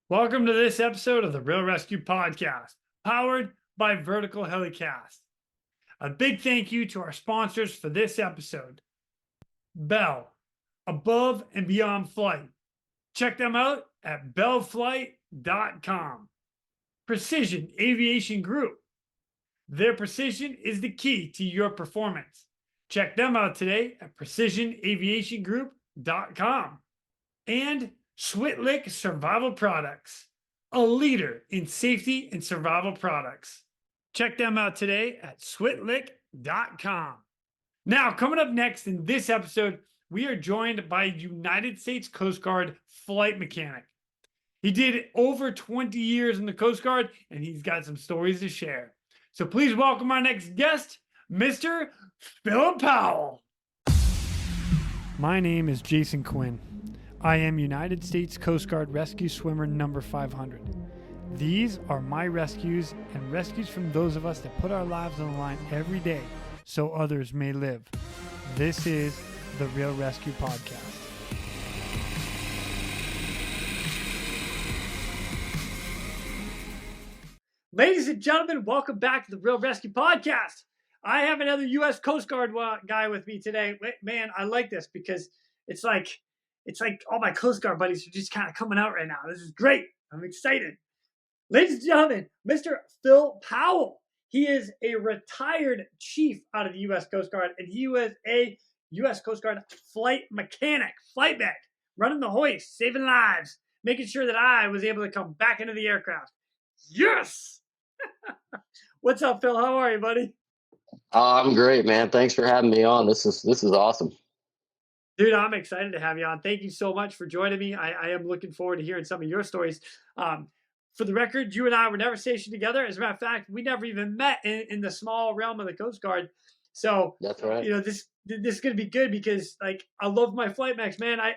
Welcome to this episode of the Real ResQ podcast, powered by Vertical Helicast. A big thank you to our sponsors for this episode. Bell, Above and Beyond Flight. Check them out at bellflight.com. Precision Aviation Group. Their precision is the key to your performance. Check them out today at precisionaviationgroup.com. And Switlick Survival Products, a leader in safety and survival products. Check them out today at switlick.com. Now, coming up next in this episode, we are joined by United States Coast Guard flight mechanic. He did over 20 years in the Coast Guard, and he's got some stories to share. So please welcome our next guest, Mr. Phillip Powell. My name is Jason Quinn. I am United States Coast Guard Rescue Swimmer number 500. These are my rescues and rescues from those of us that put our lives on the line every day so others may live. This is the Real ResQ podcast. Ladies and gentlemen, welcome back to the Real ResQ podcast. I have another U.S. Coast Guard guy with me today. Man, I like this because it's like all my Coast Guard buddies are just kind of coming out right now. This is great. I'm excited. Ladies and gentlemen, Mr. Phil Powell. He is a retired chief out of the U.S. Coast Guard, and he was a U.S. Coast Guard flight mechanic, flight mech, running the hoist, saving lives, making sure that I was able to come back into the aircraft. Yes! What's up, Phil? How are you, buddy? I'm great, man. Thanks for having me on. This is awesome. Dude, I'm excited to have you on. Thank you so much for joining me. I am looking forward to hearing some of your stories. For the record, you and I were never stationed together. As a matter of fact, we never even met in the small realm of the Coast Guard. So that's right. This is going to be good because I love my flight mechs, man. I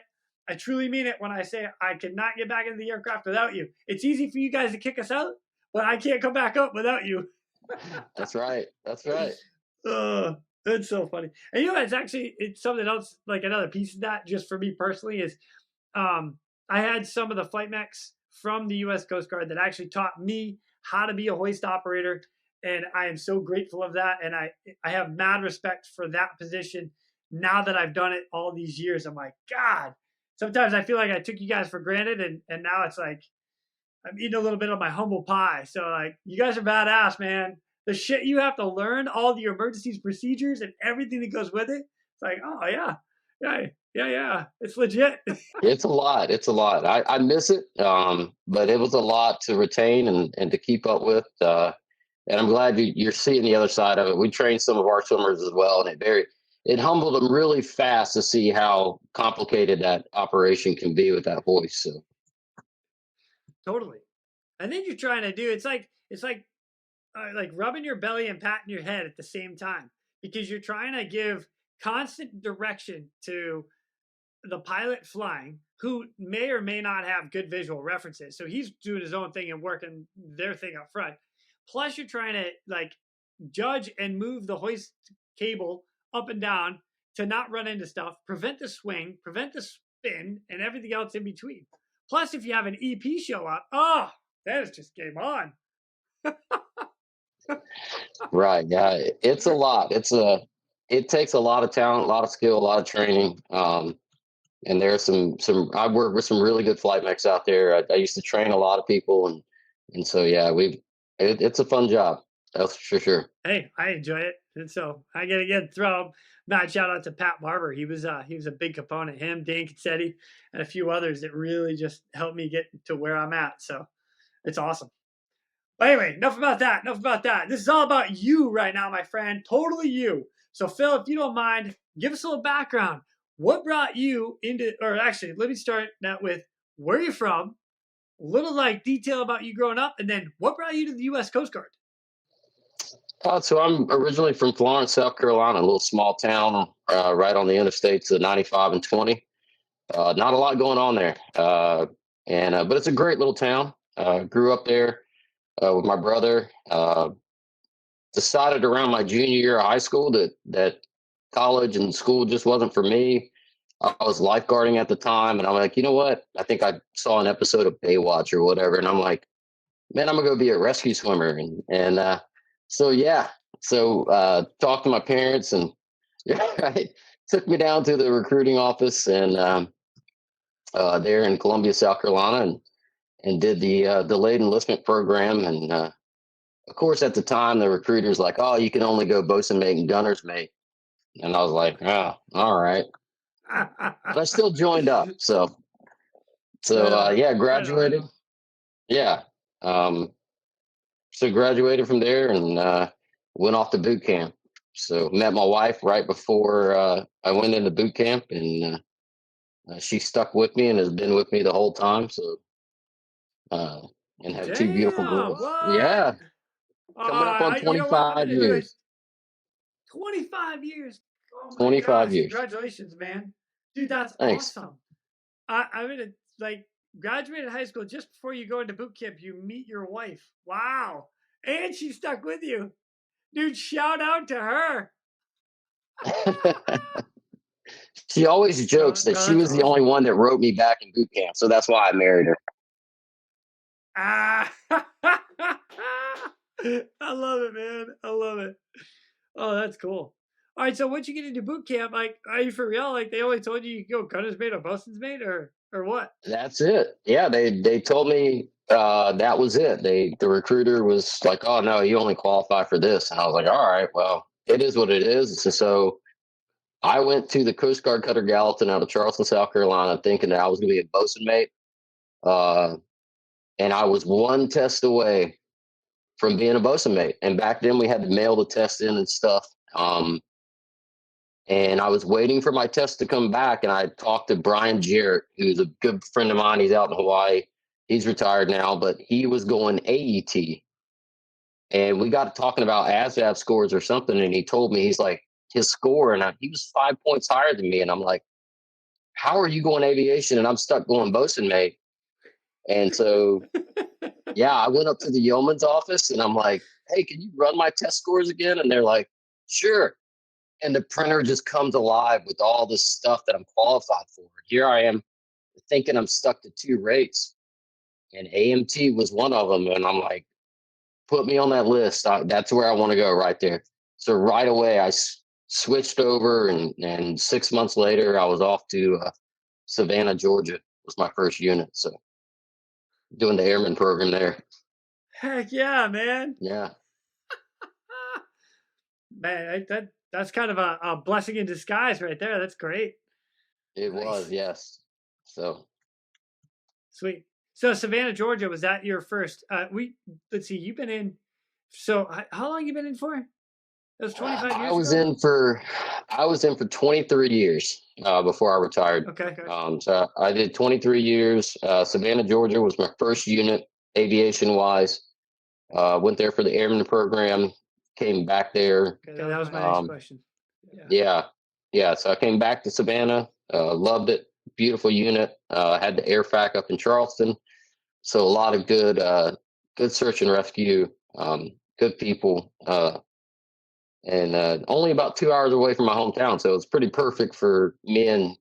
truly mean it when I say I cannot get back into the aircraft without you. It's easy for you guys to kick us out, but I can't come back up without you. That's right. That's right. That's so funny. And it's something else, like another piece of that, just for me personally, is I had some of the flight mechs from the U.S. Coast Guard that actually taught me how to be a hoist operator. And I am so grateful of that. And I have mad respect for that position now that I've done it all these years. I'm like, God, sometimes I feel like I took you guys for granted. And now it's like I'm eating a little bit of my humble pie. So like, you guys are badass, man. The shit you have to learn, all the emergencies procedures and everything that goes with it. It's like, oh yeah. It's legit. It's a lot. I miss it. But it was a lot to retain and to keep up with. And I'm glad you're seeing the other side of it. We trained some of our swimmers as well, and it humbled them really fast to see how complicated that operation can be with that hoist. So. Totally. And then you're trying to do, it's like rubbing your belly and patting your head at the same time, because you're trying to give constant direction to the pilot flying, who may or may not have good visual references. So he's doing his own thing and working their thing up front. Plus you're trying to judge and move the hoist cable up and down to not run into stuff, prevent the swing, prevent the spin, and everything else in between. Plus, if you have an EP show up, that is just game on. Right. Yeah. It's a lot. It takes a lot of talent, a lot of skill, a lot of training. And there's some I work with some really good flight mechs out there. I used to train a lot of people, and so yeah, it's a fun job. That's for sure. Hey, I enjoy it, and so I gotta throw mad shout out to Pat Barber. He was a big component. Him, Dan Cassetti, and a few others that really just helped me get to where I'm at. So it's awesome. But anyway, enough about that. This is all about you right now, my friend. Totally you. So Phil, if you don't mind, give us a little background. What brought you into, or actually, let me start that with where you're from, a little detail about you growing up, and then what brought you to the U.S. Coast Guard? So I'm originally from Florence, South Carolina, a little small town right on the interstates of 95 and 20. Not a lot going on there, but it's a great little town. Grew up there with my brother. Decided around my junior year of high school that college and school just wasn't for me. I was lifeguarding at the time, and I'm like, you know what? I think I saw an episode of Baywatch or whatever, and I'm like, man, I'm gonna go be a rescue swimmer, and so yeah, so talked to my parents, and right, took me down to the recruiting office and there in Columbia, South Carolina, and did the delayed enlistment program, and of course at the time the recruiter's like, oh, you can only go bosun mate and gunner's mate, and I was like, oh, all right, but I still joined up, so Right on. yeah, Right on. graduated, yeah. Um, so graduated from there and went off to boot camp. So met my wife right before I went into boot camp, and she stuck with me and has been with me the whole time. So uh, and have two beautiful Damn. girls. What? Yeah, coming up on You know what? I'm 25 gonna do it. years. 25 years. Oh my 25 gosh! years. Congratulations, man. Dude, that's Thanks. awesome. I'm gonna like graduated high school just before you go into boot camp. You meet your wife. Wow, and she stuck with you, dude. Shout out to her. She always No, jokes that no, she that's was the only awesome. one that wrote me back in boot camp. So that's why I married her. Ah, I love it, man. I love it. Oh, that's cool. All right, so once you get into boot camp, like, are you for real? Like, they always told you could go gunner's mate or bosun's mate, or what? That's it. Yeah, they told me that was it. The recruiter was like, "Oh no, you only qualify for this," and I was like, "All right, well, it is what it is." So I went to the Coast Guard Cutter Gallatin out of Charleston, South Carolina, thinking that I was going to be a bosun mate, uh, and I was one test away from being a bosun mate. And back then, we had to mail the test in and stuff. And I was waiting for my test to come back, and I talked to Brian Jarrett, who's a good friend of mine. He's out in Hawaii. He's retired now, but he was going AET. And we got talking about ASVAB scores or something, and he told me, he's like, his score, and he was 5 points higher than me. And I'm like, how are you going aviation? And I'm stuck going bosun mate. And so, yeah, I went up to the yeoman's office, and I'm like, hey, can you run my test scores again? And they're like, sure. And the printer just comes alive with all this stuff that I'm qualified for. Here I am thinking I'm stuck to two rates, and AMT was one of them. And I'm like, put me on that list. That's where I want to go right there. So right away, I switched over, and 6 months later, I was off to Savannah, Georgia. Was my first unit. So doing the airman program there. Heck yeah, man. Yeah, Man, that's kind of a blessing in disguise right there. That's great. it was. Nice. Yes. So Sweet. So Savannah, Georgia, was that your first? Let's see, you've been in. So how long you been in for? That was 25 I years was ago. I was in for 23 years before I retired. Okay. So I did 23 years. Savannah, Georgia was my first unit, aviation wise. Went there for the airman program. Came back there. Okay, that was my next question. Yeah, yeah. So I came back to Savannah. Loved it. Beautiful unit. Had the AirFac up in Charleston. So a lot of good search and rescue. Good people. And only about 2 hours away from my hometown, so it's pretty perfect for me. And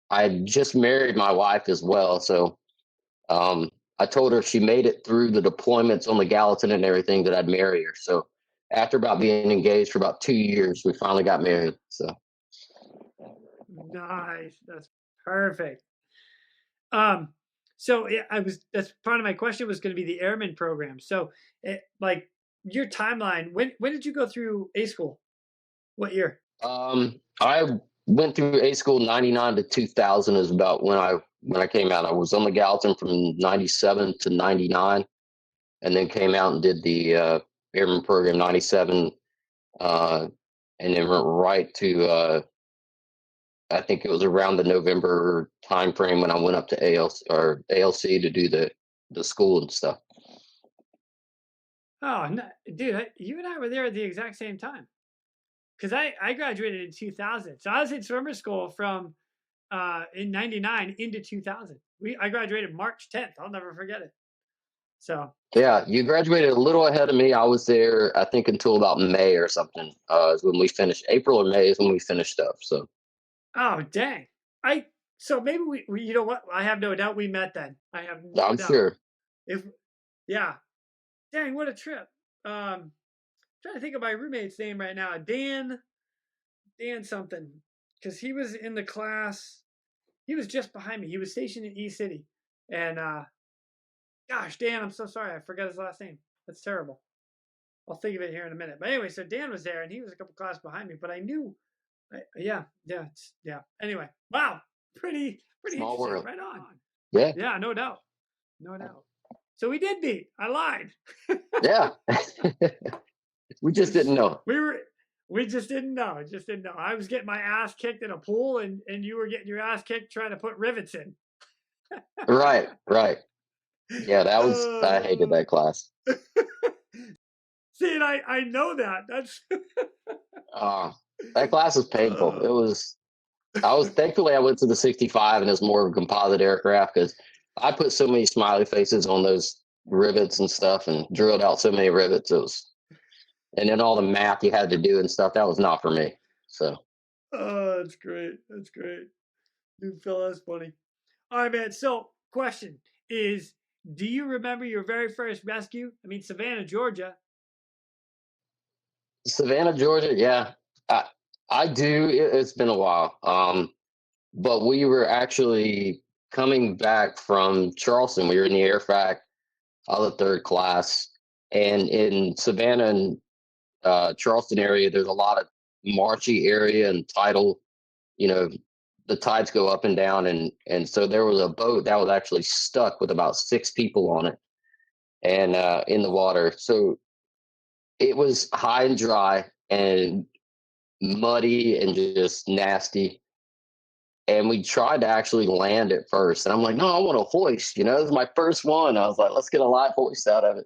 I just married my wife as well, so I told her if she made it through the deployments on the Gallatin and everything, that I'd marry her. So after about being engaged for about 2 years, we finally got married. So nice. That's perfect. So that's part of my question was going to be the airman program. So like your timeline, when did you go through A school? What year? I went through A school 99 to 2000 is about when I came out. I was on the Gallatin from 97 to 99, and then came out and did the airman program 97, and then went right to I think it was around the November time frame when I went up to ALC to do the school and stuff. Oh, no, dude, you and I were there at the exact same time. Because I graduated in 2000. So I was in swimmer school from in 99 into 2000. I graduated March 10th. I'll never forget it. So Yeah, you graduated a little ahead of me. I was there, I think, until about May or something. Is when we finished. April or May is when we finished up. So Oh, dang. So maybe we you know what? I have no doubt we met then. I have no I'm doubt. sure. If yeah. Dang, what a trip. Trying to think of my roommate's name right now. Dan something. Because he was in the class. He was just behind me. He was stationed in East City. And gosh, Dan, I'm so sorry. I forgot his last name. That's terrible. I'll think of it here in a minute. But anyway, so Dan was there and he was a couple classes behind me, but I knew yeah. Anyway, wow. Pretty Small interesting. world. Right on. Yeah. Yeah, no doubt. No doubt. So we did meet. I lied. Yeah. We just didn't know. We just didn't know. Just didn't know. I was getting my ass kicked in a pool and you were getting your ass kicked trying to put rivets in. Right. Yeah, I hated that class. See, and I know that. That's That class was painful. Thankfully I went to the 65 and it's more of a composite aircraft because I put so many smiley faces on those rivets and stuff and drilled out so many rivets. And then all the math you had to do and stuff, that was not for me. So oh, that's great. That's great. You Phil, that's funny. All right, man. So question is, do you remember your very first rescue? I mean, Savannah, Georgia. Savannah, Georgia, yeah. I do. It's been a while. But we were actually coming back from Charleston. We were in the air fac, the third class, and in Savannah and Charleston area, there's a lot of marshy area and tidal. You know, the tides go up and down, and so there was a boat that was actually stuck with about 6 people on it, and in the water. So it was high and dry and muddy and just nasty. And we tried to actually land at first. And I'm like, no, I want to hoist. This is my first one. I was like, let's get a live hoist out of it.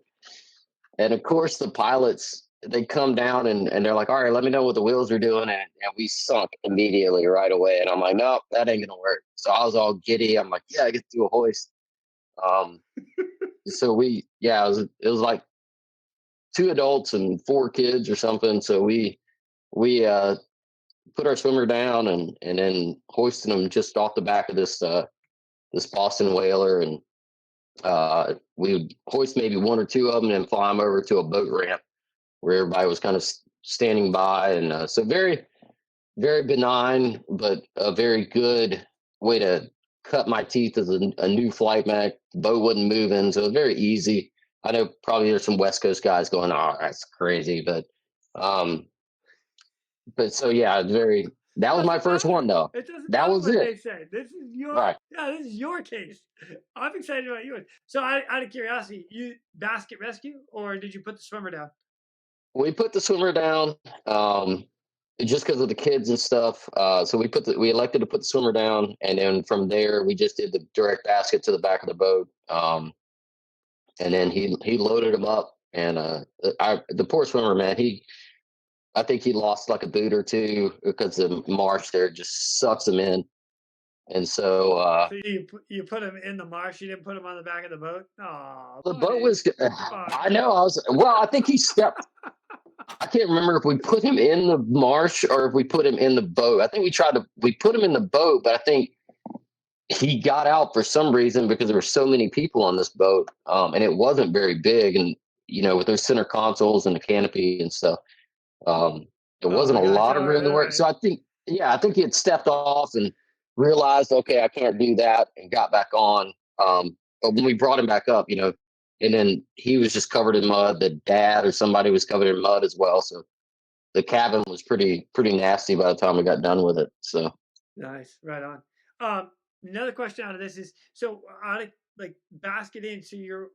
And of course, the pilots, they come down and they're like, all right, let me know what the wheels are doing. And we sunk immediately right away. And I'm like, no, that ain't going to work. So I was all giddy. I'm like, yeah, I get to do a hoist. So it was like 2 adults and 4 kids or something. So we put our swimmer down and then hoisted them just off the back of this Boston whaler, and we would hoist maybe 1 or 2 of them and fly them over to a boat ramp where everybody was kind of standing by, and so very, very benign, but a very good way to cut my teeth as a new flight mech. The boat wasn't moving, so it was very easy. I know probably there's some West Coast guys going, "Oh, that's crazy," um, but so yeah, it's very. That was my Doesn't first one, matter. though. It doesn't That matter was what they it. say. This is Right. this is your case. I'm excited about yours. So out of curiosity, you basket rescue or did you put the swimmer down? We put the swimmer down just because of the kids and stuff. So we elected to put the swimmer down, and then from there we just did the direct basket to the back of the boat. And then he loaded him up, and the poor swimmer, man, I think he lost like a boot or two because the marsh there just sucks him in. And so So you put him in the marsh. You didn't put him on the back of the boat. Oh, the boat buddy. was. I know. I think he stepped. I can't remember if we put him in the marsh or if we put him in the boat. I think we put him in the boat, but I think he got out for some reason because there were so many people on this boat, and it wasn't very big. And with those center consoles and the canopy and stuff, there wasn't Oh, a gotcha. lot of All room right, to all work. right. So I think he had stepped off and realized, okay, I can't do that, and got back on. But when we brought him back up, and then he was just covered in mud. The dad or somebody was covered in mud as well. So the cabin was pretty nasty by the time we got done with it. So Nice, right on. Another question out of this is so out of like basket in, so you're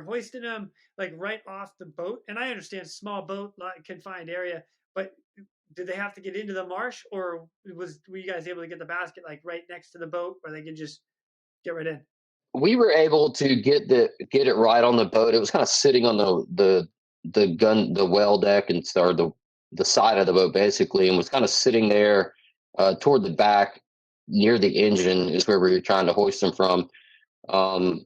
hoisting them like right off the boat, and I understand small boat, like confined area, but did they have to get into the marsh, or were you guys able to get the basket like right next to the boat, where they can just get right in? we were able to get it right on the boat. It was kind of sitting on the well deck and started the side of the boat basically, and was kind of sitting there toward the back near the engine is where we were trying to hoist them from. Um,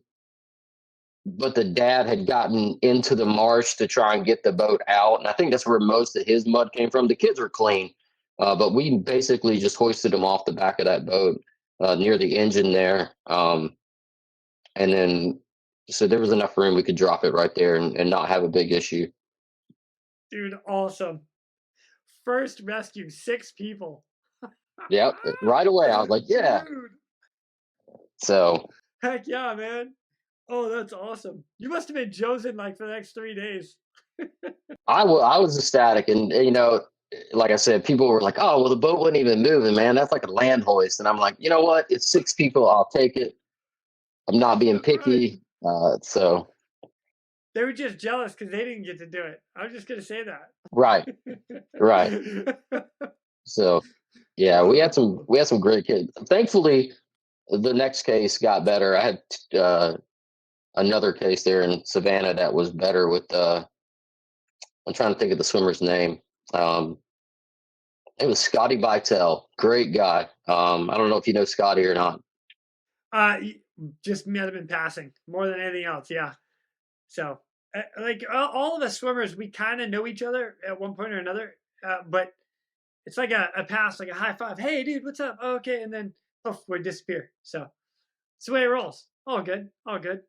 but the dad had gotten into the marsh to try and get the boat out, and I think that's where most of his mud came from. The kids were clean. But we basically just hoisted him off the back of that boat near the engine there. And then, so there was enough room we could drop it right there and not have a big issue. Dude, awesome. First rescue, 6 people. Yep. Right away, I was like, yeah. Dude, So heck yeah, man. Oh, that's awesome. You must have been chosen like for the next 3 days. I was ecstatic. And, like I said, people were like, oh, well, the boat wasn't even moving, man. That's like a land hoist. And I'm like, you know what? It's 6 people. I'll take it. I'm not being Right. picky. So, They were just jealous because they didn't get to do it. I was just gonna say right, right. that. So, yeah, we had some great kids. Thankfully, the next case got better. I had another case there in Savannah that was better with I'm trying to think of the swimmer's name. Um, it was Scotty Bytel, great guy. I don't know if you know Scotty or not. Just met him in passing more than anything else. Yeah. So, like all of us swimmers, we kind of know each other at one point or another. But it's like a pass, like a high five. Hey, dude, what's up? Oh, okay, and then poof, we disappear. So it's the way it rolls. All good. All good.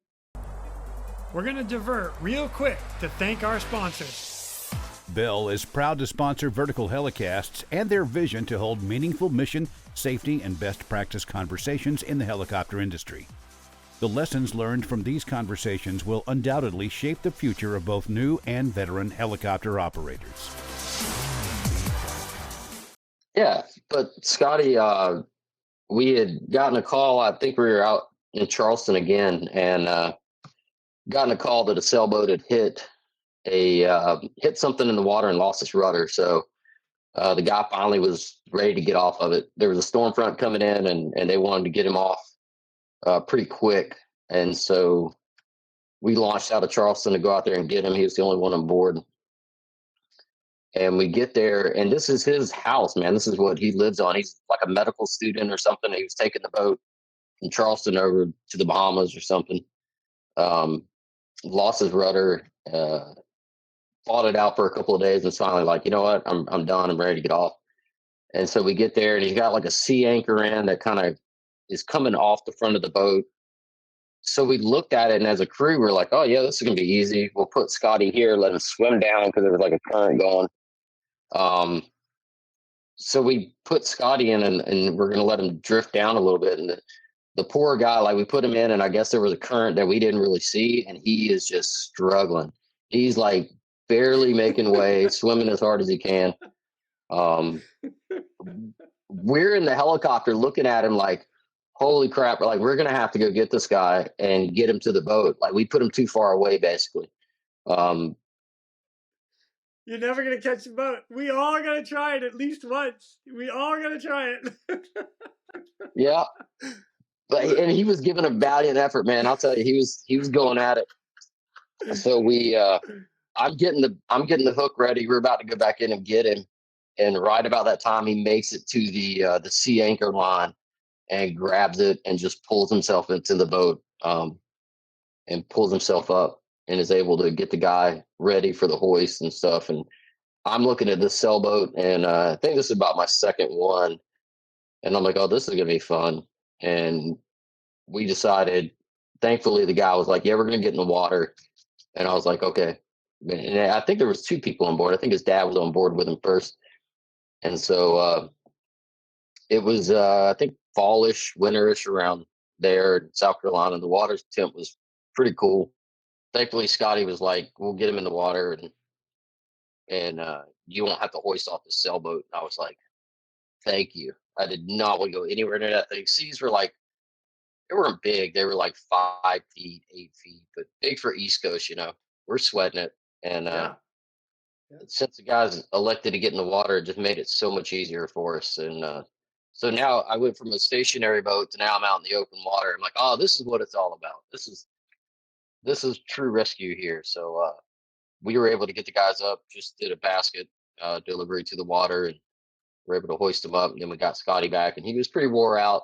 We're gonna divert real quick to thank our sponsors. Bell is proud to sponsor Vertical Helicasts and their vision to hold meaningful mission, safety, and best practice conversations in the helicopter industry. The lessons learned from these conversations will undoubtedly shape the future of both new and veteran helicopter operators. Yeah, but Scotty, we had gotten a call. I think we were out in Charleston again, and gotten a call that a sailboat had hit something in the water and lost its rudder. So the guy finally was ready to get off of it. There was a storm front coming in, and they wanted to get him off pretty quick. And so we launched out of Charleston to go out there and get him. He was the only one on board. And we get there, and this is his house, man. This is what he lives on. He's like a medical student or something. He was taking the boat from Charleston over to the Bahamas or something. Um, Lost his rudder, fought it out for a couple of days, and it's finally like, you know what, I'm done. I'm ready to get off. And so we get there, and he's got like a sea anchor in that kind of is coming off the front of the boat. So we looked at it, and as a crew, we're like, oh yeah, this is gonna be easy. We'll put Scotty here, let him swim down because there was like a current going. So we put Scotty in, and we're gonna let him drift down a little bit. And the poor guy, like we put him in, and I guess there was a current that we didn't really see, and he is just struggling. He's like barely making way, swimming as hard as he can. We're in the helicopter looking at him like, holy crap, like we're gonna have to go get this guy and get him to the boat. Like we put him too far away, basically. Um, You're never gonna catch the boat. We all gotta try it at least once. We all gotta try it. yeah, and he was giving a valiant effort, man. I'll tell you, he was going at it. So I'm getting the hook ready. We're about to go back in and get him. And right about that time, he makes it to the sea anchor line and grabs it and just pulls himself into the boat, and pulls himself up and is able to get the guy ready for the hoist and stuff. And I'm looking at this sailboat, and I think this is about my second one. And I'm like, oh, this is gonna be fun. And we decided. Thankfully, the guy was like, yeah, we're gonna get in the water. And I was like, okay. And I think there was 2 people on board. I think his dad was on board with him first. And so it was, I think, fallish, winterish around there in South Carolina. The water temp was pretty cool. Thankfully, Scotty was like, we'll get him in the water, and you won't have to hoist off the sailboat. And I was like, thank you. I did not want to go anywhere near that thing. Seas were like, they weren't big. They were like 5 feet, 8 feet, but big for East Coast, we're sweating it. And Yeah. since the guys elected to get in the water, it just made it so much easier for us. And so now I went from a stationary boat to now I'm out in the open water. I'm like, oh, this is what it's all about. This is true rescue here. So we were able to get the guys up, just did a basket delivery to the water, and we're able to hoist them up. And then we got Scotty back, and he was pretty wore out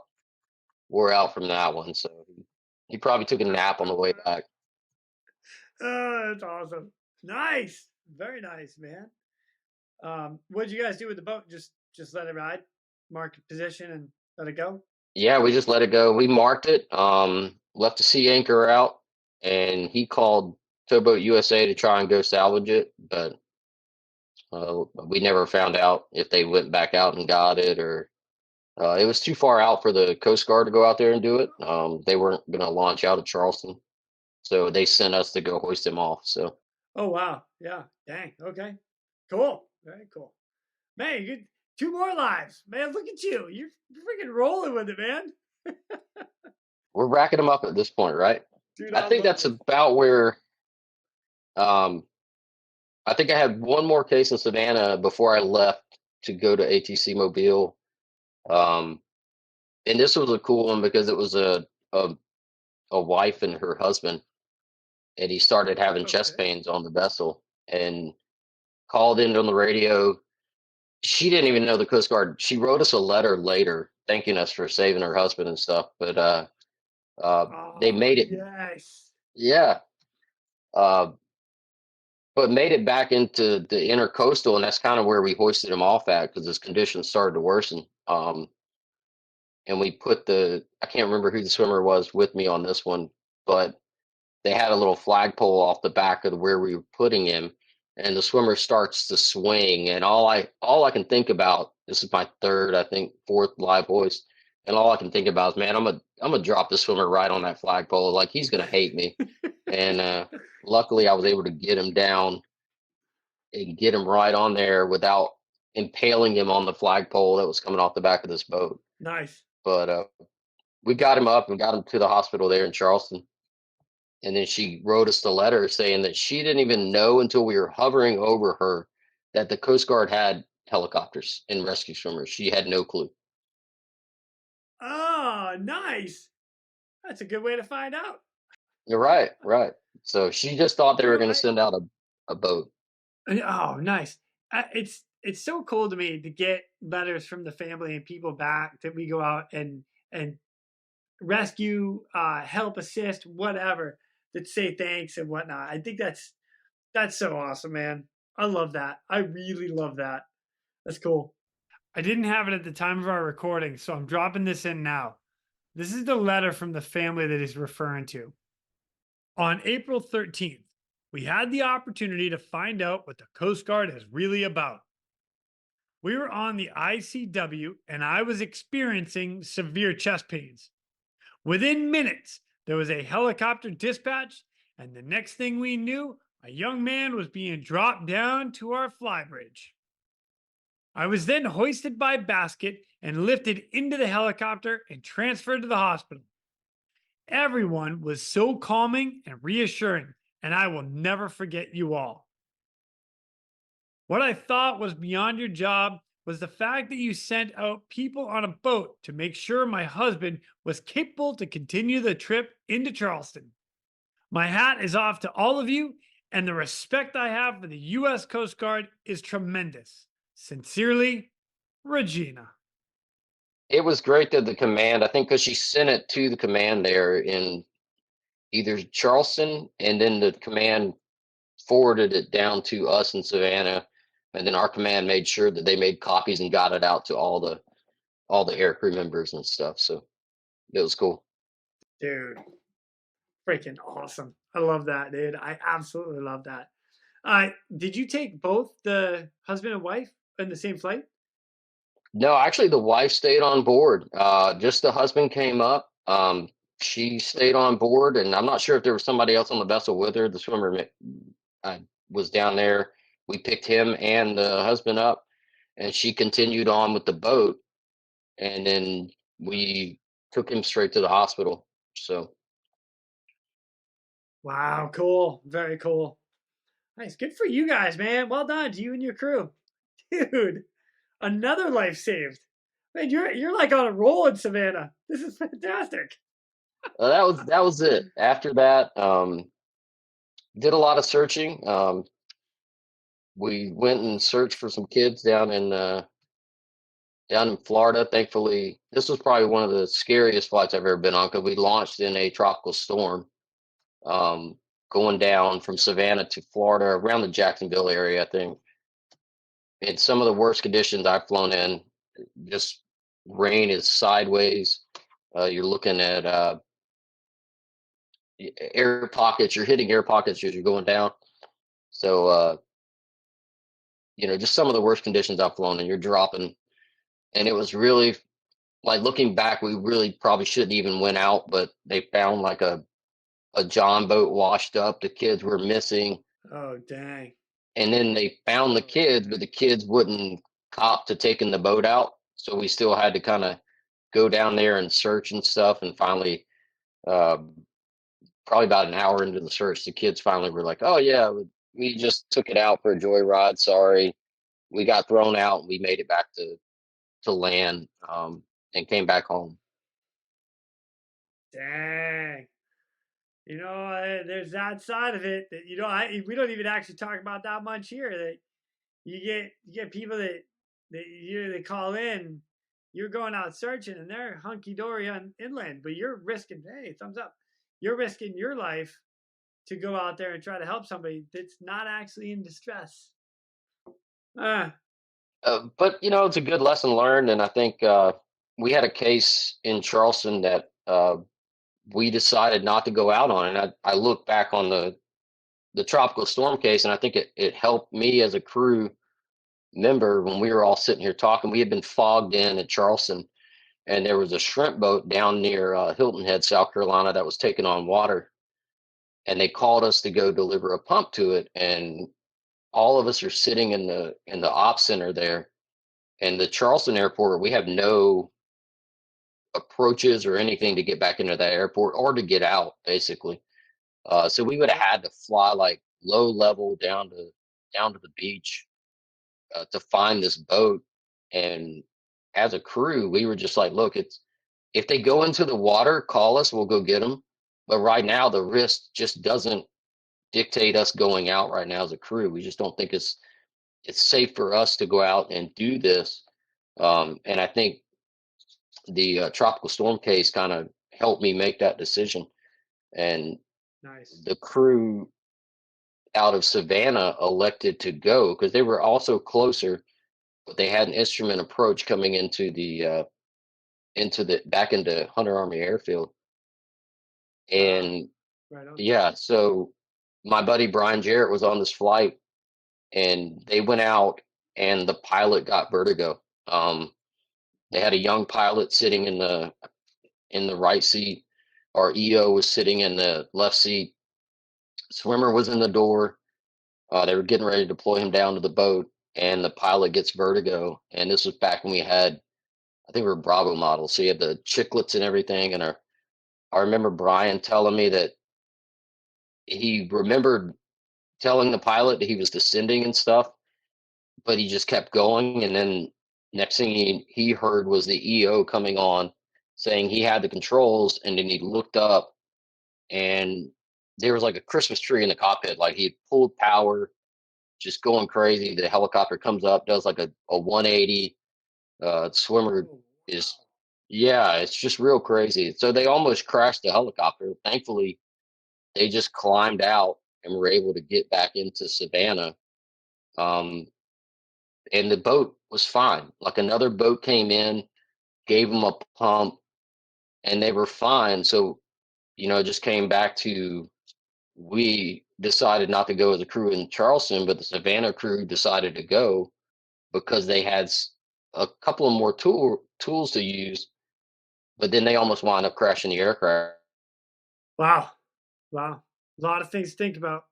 from that one. So he probably took a nap on the way back. Oh, that's awesome. Nice. Very nice, man. What did you guys do with the boat? Just just let it ride, mark position, and let it go? Yeah, we just let it go. We marked it, left the sea anchor out, and he called Towboat USA to try and go salvage it, but we never found out if they went back out and got it, or it was too far out for the Coast Guard to go out there and do it. They weren't going to launch out of Charleston, so they sent us to go hoist him off. So Oh wow, yeah, dang, okay, cool, very cool. Man, you get 2 more lives, man. Look at you, you're freaking rolling with it, man. we're racking them up at this point, right? Dude, I I think love that's this. about where. Um, I think I had one more case in Savannah before I left to go to ATC Mobile. Um, and this was a cool one because it was a a wife and her husband, and he started having chest Okay. pains on the vessel and called in on the radio. She didn't even know the Coast Guard. She wrote us a letter later thanking us for saving her husband and stuff. But uh, they Oh made it, yes. yeah. Uh, but made it back into the intercoastal, and that's kind of where we hoisted him off at because his conditions started to worsen. And we put I can't remember who the swimmer was with me on this one, but they had a little flagpole off the back of where we were putting him, and the swimmer starts to swing, and all I can think about, this is my third, I think fourth live hoist, and all I can think about is, man, I'm gonna drop the swimmer right on that flagpole, like he's gonna hate me. And luckily I was able to get him down and get him right on there without impaling him on the flagpole that was coming off the back of this boat. Nice. But we got him up and got him to the hospital there in Charleston. And then she wrote us the letter saying that she didn't even know until we were hovering over her that the Coast Guard had helicopters and rescue swimmers. She had no clue. Oh, nice. That's a good way to find out. You're right, right. So she just thought they You were know, going to send out a boat. oh, nice. It's so cool to me to get letters from the family and people back that we go out and rescue, help, assist, whatever, that say thanks and whatnot. I think that's so awesome, man. I love that. I really love that. That's cool. I didn't have it at the time of our recording, so I'm dropping this in now. This is the letter from the family that he's referring to. On April 13th, we had the opportunity to find out what the Coast Guard is really about. We were on the ICW and I was experiencing severe chest pains. Within minutes, there was a helicopter dispatched, and the next thing we knew, a young man was being dropped down to our flybridge. I was then hoisted by basket and lifted into the helicopter and transferred to the hospital. Everyone was so calming and reassuring, and I will never forget you all. What I thought was beyond your job was the fact that you sent out people on a boat to make sure my husband was capable to continue the trip into Charleston. My hat is off to all of you, and the respect I have for the U.S. Coast Guard is tremendous. Sincerely, Regina. It was great that the command, I think, because she sent it to the command there in either Charleston, and then the command forwarded it down to us in Savannah, and then our command made sure that they made copies and got it out to all the air crew members and stuff. So it was cool. Dude, freaking awesome. I love that, dude. I absolutely love that. Did you take both the husband and wife in the same flight? No, actually, the wife stayed on board. Just the husband came up. She stayed on board, and I'm not sure if there was somebody else on the vessel with her. The swimmer was down there. We picked him and the husband up, and she continued on with the boat, and then we took him straight to the hospital. So Wow, cool. Very cool. Nice. Good for you guys, man. Well done to you and your crew. Dude, another life saved. Man, you're like on a roll in Savannah. This is fantastic. that was it. After that, did a lot of searching. We went and searched for some kids down in Florida. Thankfully, this was probably one of the scariest flights I've ever been on because we launched in a tropical storm, um, going down from Savannah to Florida around the Jacksonville area, I think. In some of the worst conditions I've flown in. just rain is sideways. You're looking at air pockets. You're hitting air pockets as you're going down. So just some of the worst conditions I've flown, and you're dropping. And it was really like looking back, we really probably shouldn't even went out, but they found like a John boat washed up. The kids were missing, Oh, dang. and then they found the kids, but the kids wouldn't cop to taking the boat out. So we still had to kind of go down there and search and stuff. And finally, uh, probably about an hour into the search, the kids finally were like, "Oh yeah, we just took it out for a joyride. Sorry, we got thrown out. And we made it back to land and came back home." Dang. There's that side of it that we don't even actually talk about that much here. That you get people that they call in. You're going out searching and they're hunky dory on inland, but you're risking. Hey, thumbs up. You're risking your life to go out there and try to help somebody that's not actually in distress. But it's a good lesson learned, and I think we had a case in Charleston that we decided not to go out on, and I look back on the tropical storm case, and I think it helped me as a crew member when we were all sitting here talking. We had been fogged in at Charleston, and there was a shrimp boat down near Hilton Head, South Carolina, that was taking on water, and they called us to go deliver a pump to it, and all of us are sitting in the ops center there. And the Charleston airport, we have no approaches or anything to get back into that airport or to get out, basically. So we would have had to fly like low level down to the beach to find this boat. And as a crew, we were just like, look, it's if they go into the water, call us, we'll go get them. But right now, the risk just doesn't dictate us going out right now as a crew. We just don't think it's safe for us to go out and do this. And I think the tropical storm case kind of helped me make that decision. And Nice. the crew out of Savannah elected to go because they were also closer, but they had an instrument approach coming into the back into Hunter Army Airfield. And Right on. yeah, so my buddy Brian Jarrett was on this flight, and they went out, and the pilot got vertigo. They had a young pilot sitting in the right seat. Our EO was sitting in the left seat. Swimmer was in the door. They were getting ready to deploy him down to the boat, and the pilot gets vertigo. And this was back when we had, I think we were Bravo models, so you had the chiclets and everything. And I remember Brian telling me that he remembered telling the pilot that he was descending and stuff, but he just kept going. And then next thing he heard was the EO coming on saying he had the controls, and then he looked up, and there was like a Christmas tree in the cockpit. Like he had pulled power, just going crazy. The helicopter comes up, does like a 180. Swimmer is, yeah, it's just real crazy. So they almost crashed the helicopter. Thankfully, they just climbed out and were able to get back into Savannah. Um, and the boat was fine. Like another boat came in, gave them a pump, and they were fine. So, it just came back to we decided not to go as a crew in Charleston, but the Savannah crew decided to go because they had a couple of more tools to use, but then they almost wound up crashing the aircraft. Wow. Wow. A lot of things to think about.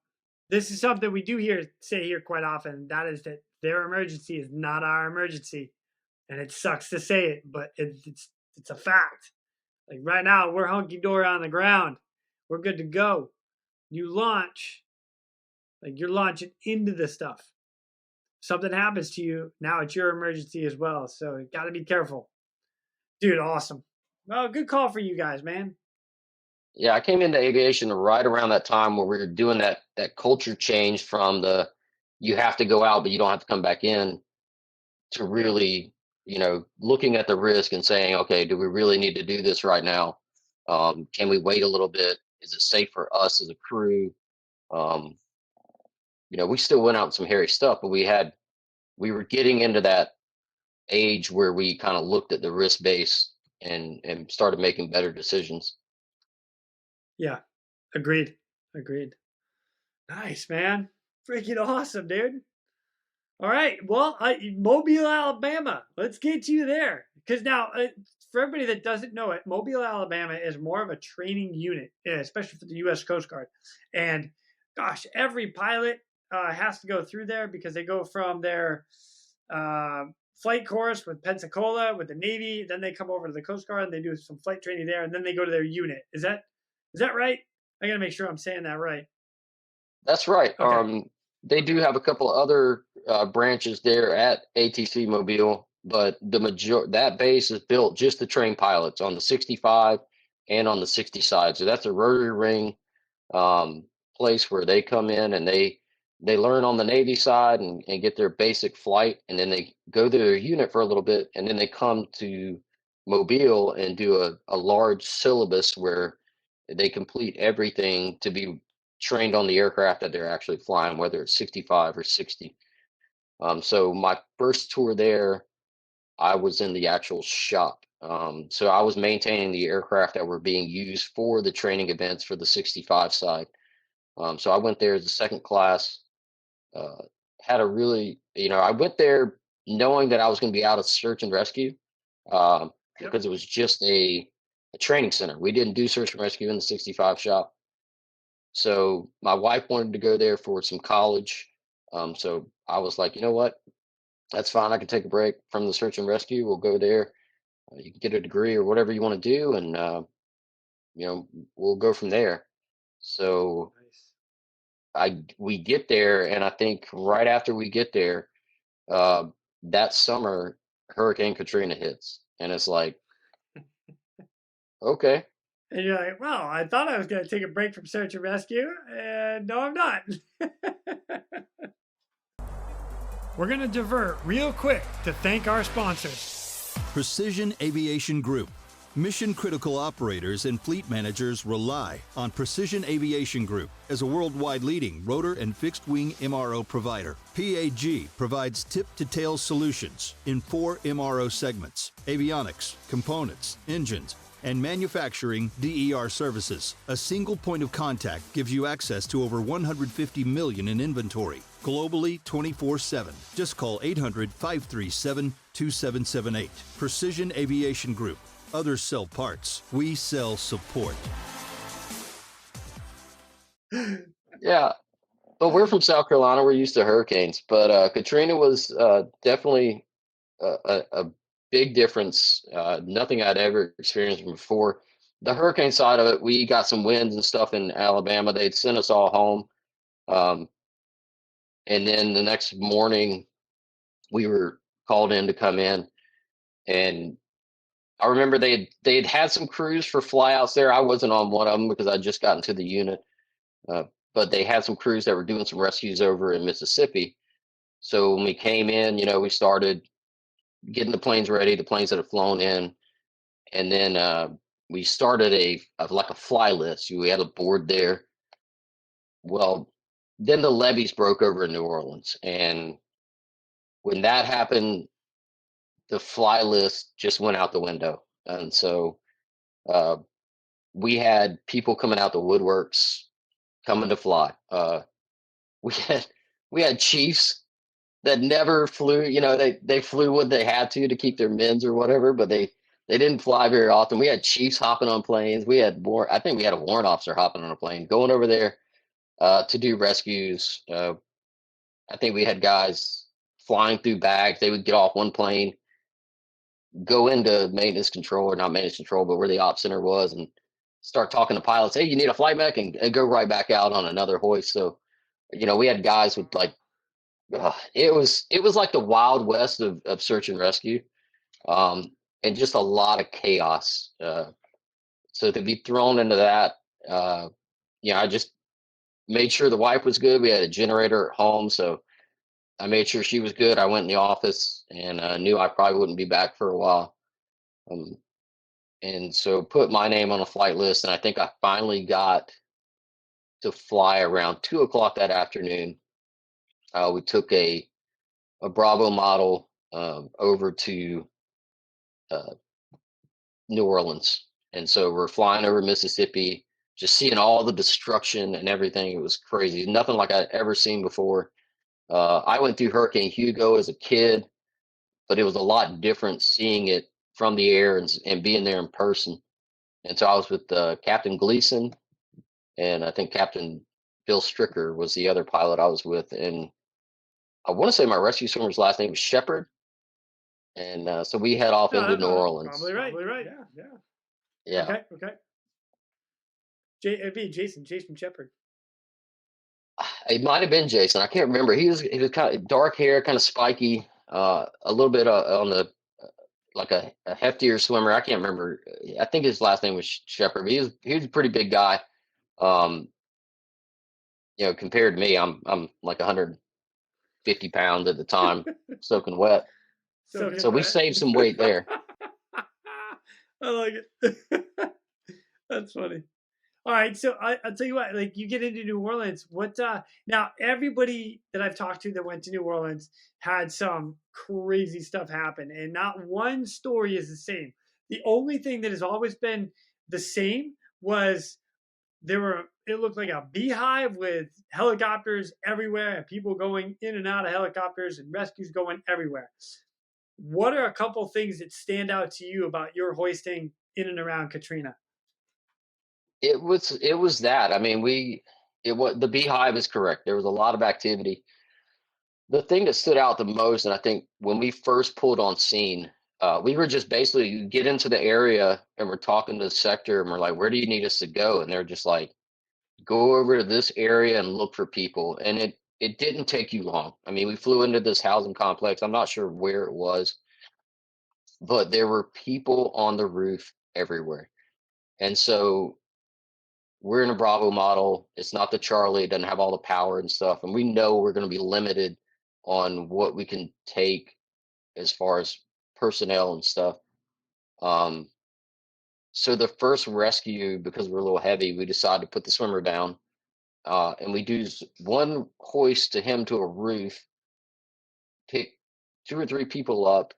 This is something we do say here quite often. That is that their emergency is not our emergency. And it sucks to say it, but it's a fact. Like right now, we're hunky dory on the ground. We're good to go. You launch, like you're launching into the stuff. Something happens to you, now it's your emergency as well. So you got to be careful. Dude, awesome. Well, good call for you guys, man. Yeah, I came into aviation right around that time where we were doing that culture change from the you have to go out but you don't have to come back in to really, looking at the risk and saying, okay, do we really need to do this right now? Can we wait a little bit? Is it safe for us as a crew? Um, we still went out with some hairy stuff, but we were getting into age where we kind of looked at the risk base and started making better decisions. Yeah. Agreed. Agreed. Nice, man. Freaking awesome, dude. All right. Well, Mobile, Alabama. Let's get you there. Because now, for everybody that doesn't know it, Mobile, Alabama is more of a training unit, especially for the U.S. Coast Guard. And gosh, every pilot has to go through there because they go from their flight course with Pensacola with the Navy, then they come over to the Coast Guard and they do some flight training there, and then they go to their unit. Is that right? I got to make sure I'm saying that right. That's right. Okay. They do have a couple of other branches there at ATC Mobile, but that base is built just to train pilots on the 65 and on the 60 side. So that's a rotary ring um, place where they come in and they learn on the Navy side and get their basic flight, and then they go to their unit for a little bit, and then they come to Mobile and do a large syllabus where they complete everything to be trained on the aircraft that they're actually flying, whether it's 65 or 60. So my first tour there, I was in the actual shop. So I was maintaining the aircraft that were being used for the training events for the 65 side. So I went there as a second class. Uh, had a really, I went there knowing that I was going to be out of search and rescue because it was just a training center. We didn't do search and rescue in the 65 shop. So my wife wanted to go there for some college. So I was like, you know what? That's fine. I can take a break from the search and rescue. We'll go there. You can get a degree or whatever you want to do, and we'll go from there. So we get there, and I think right after we get there, uh, that summer, Hurricane Katrina hits, and it's like, okay. And you're like, well, I thought I was going to take a break from search and rescue, and no, I'm not. We're going to divert real quick to thank our sponsors. Precision Aviation Group. Mission critical operators and fleet managers rely on Precision Aviation Group as a worldwide leading rotor and fixed wing MRO provider. PAG provides tip-to-tail solutions in 4 MRO segments: avionics, components, engines, and manufacturing DER services. A single point of contact gives you access to over 150 million in inventory, globally 24/7. Just call 800-537-2778. Precision Aviation Group. Others sell parts. We sell support. Yeah. But we're from South Carolina. We're used to hurricanes. But Katrina was definitely a big difference. Nothing I'd ever experienced before. The hurricane side of it, we got some winds and stuff in Alabama. They'd sent us all home. And then the next morning, we were called in to come in. And I remember they'd had some crews for flyouts there. I wasn't on one of them because I just got into the unit. But they had some crews that were doing some rescues over in Mississippi. So when we came in, we started getting the planes ready, the planes that had flown in, and then we started like a fly list. We had a board there. Well, then the levees broke over in New Orleans, and when that happened, the fly list just went out the window, and so uh, we had people coming out the woodworks coming to fly. We had we had chiefs that never flew. They flew what they had to keep their men's or whatever, but they didn't fly very often. We had chiefs hopping on planes. I think we had a warrant officer hopping on a plane, going over there to do rescues. I think we had guys flying through bags. They would get off one plane, go into maintenance control, or not maintenance control, but where the op center was, and start talking to pilots. Hey, you need a flight mech, and go right back out on another hoist. So, we had guys with like, it was like the Wild West of search and rescue, and just a lot of chaos. So to be thrown into that, I just made sure the wife was good. We had a generator at home, so I made sure she was good. I went in the office and knew I probably wouldn't be back for a while. And so put my name on a flight list, and I think I finally got to fly around 2 o'clock that afternoon. We took a Bravo model over to uh, New Orleans. And so we're flying over Mississippi, just seeing all the destruction and everything. It was crazy. Nothing like I'd ever seen before. I went through Hurricane Hugo as a kid, but it was a lot different seeing it from the air and being there in person. And so I was with Captain Gleason, and I think Captain Bill Stricker was the other pilot I was with. And I want to say my rescue swimmer's last name was Shepard. And so we head off into New Orleans. Probably right. Yeah. Yeah. Okay. It'd be Jason Shepard. It might have been Jason. I can't remember. He was kind of dark hair, kind of spiky, a little bit on the like a heftier swimmer. I can't remember. I think his last name was Shepard. He was a pretty big guy. Compared to me, I'm like 150 pounds at the time, soaking wet. So we saved some weight there. I like it. That's funny. All right, so I'll tell you what. Like, you get into New Orleans. Now everybody that I've talked to that went to New Orleans had some crazy stuff happen, and not one story is the same. The only thing that has always been the same was it looked like a beehive with helicopters everywhere and people going in and out of helicopters and rescues going everywhere. What are a couple things that stand out to you about your hoisting in and around Katrina? It was that. I mean, the beehive is correct. There was a lot of activity. The thing that stood out the most, and I think when we first pulled on scene, we were just basically get into the area and we're talking to the sector and we're like, where do you need us to go? And they're just like, go over to this area and look for people. And it didn't take you long. I mean, we flew into this housing complex. I'm not sure where it was, but there were people on the roof everywhere. And so we're in a Bravo model. It's not the Charlie. It doesn't have all the power and stuff. And we know we're going to be limited on what we can take as far as personnel and stuff. So the first rescue, because we're a little heavy, we decided to put the swimmer down. And we do one hoist to him to a roof, pick 2 or 3 people up.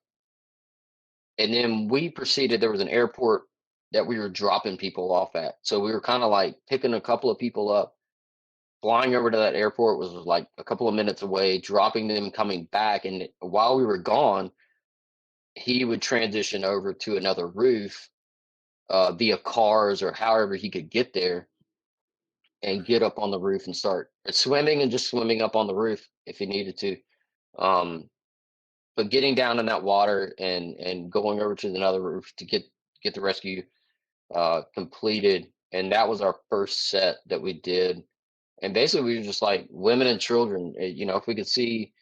And then we proceeded, there was an airport that we were dropping people off at. So we were kind of like picking a couple of people up, flying over to that airport was like a couple of minutes away, dropping them, coming back. And while we were gone, he would transition over to another roof via cars or however he could get there and get up on the roof and start swimming and just swimming up on the roof if he needed to. But getting down in that water and going over to another roof to get the rescue completed. And that was our first set that we did. And basically we were just like women and children, if we could see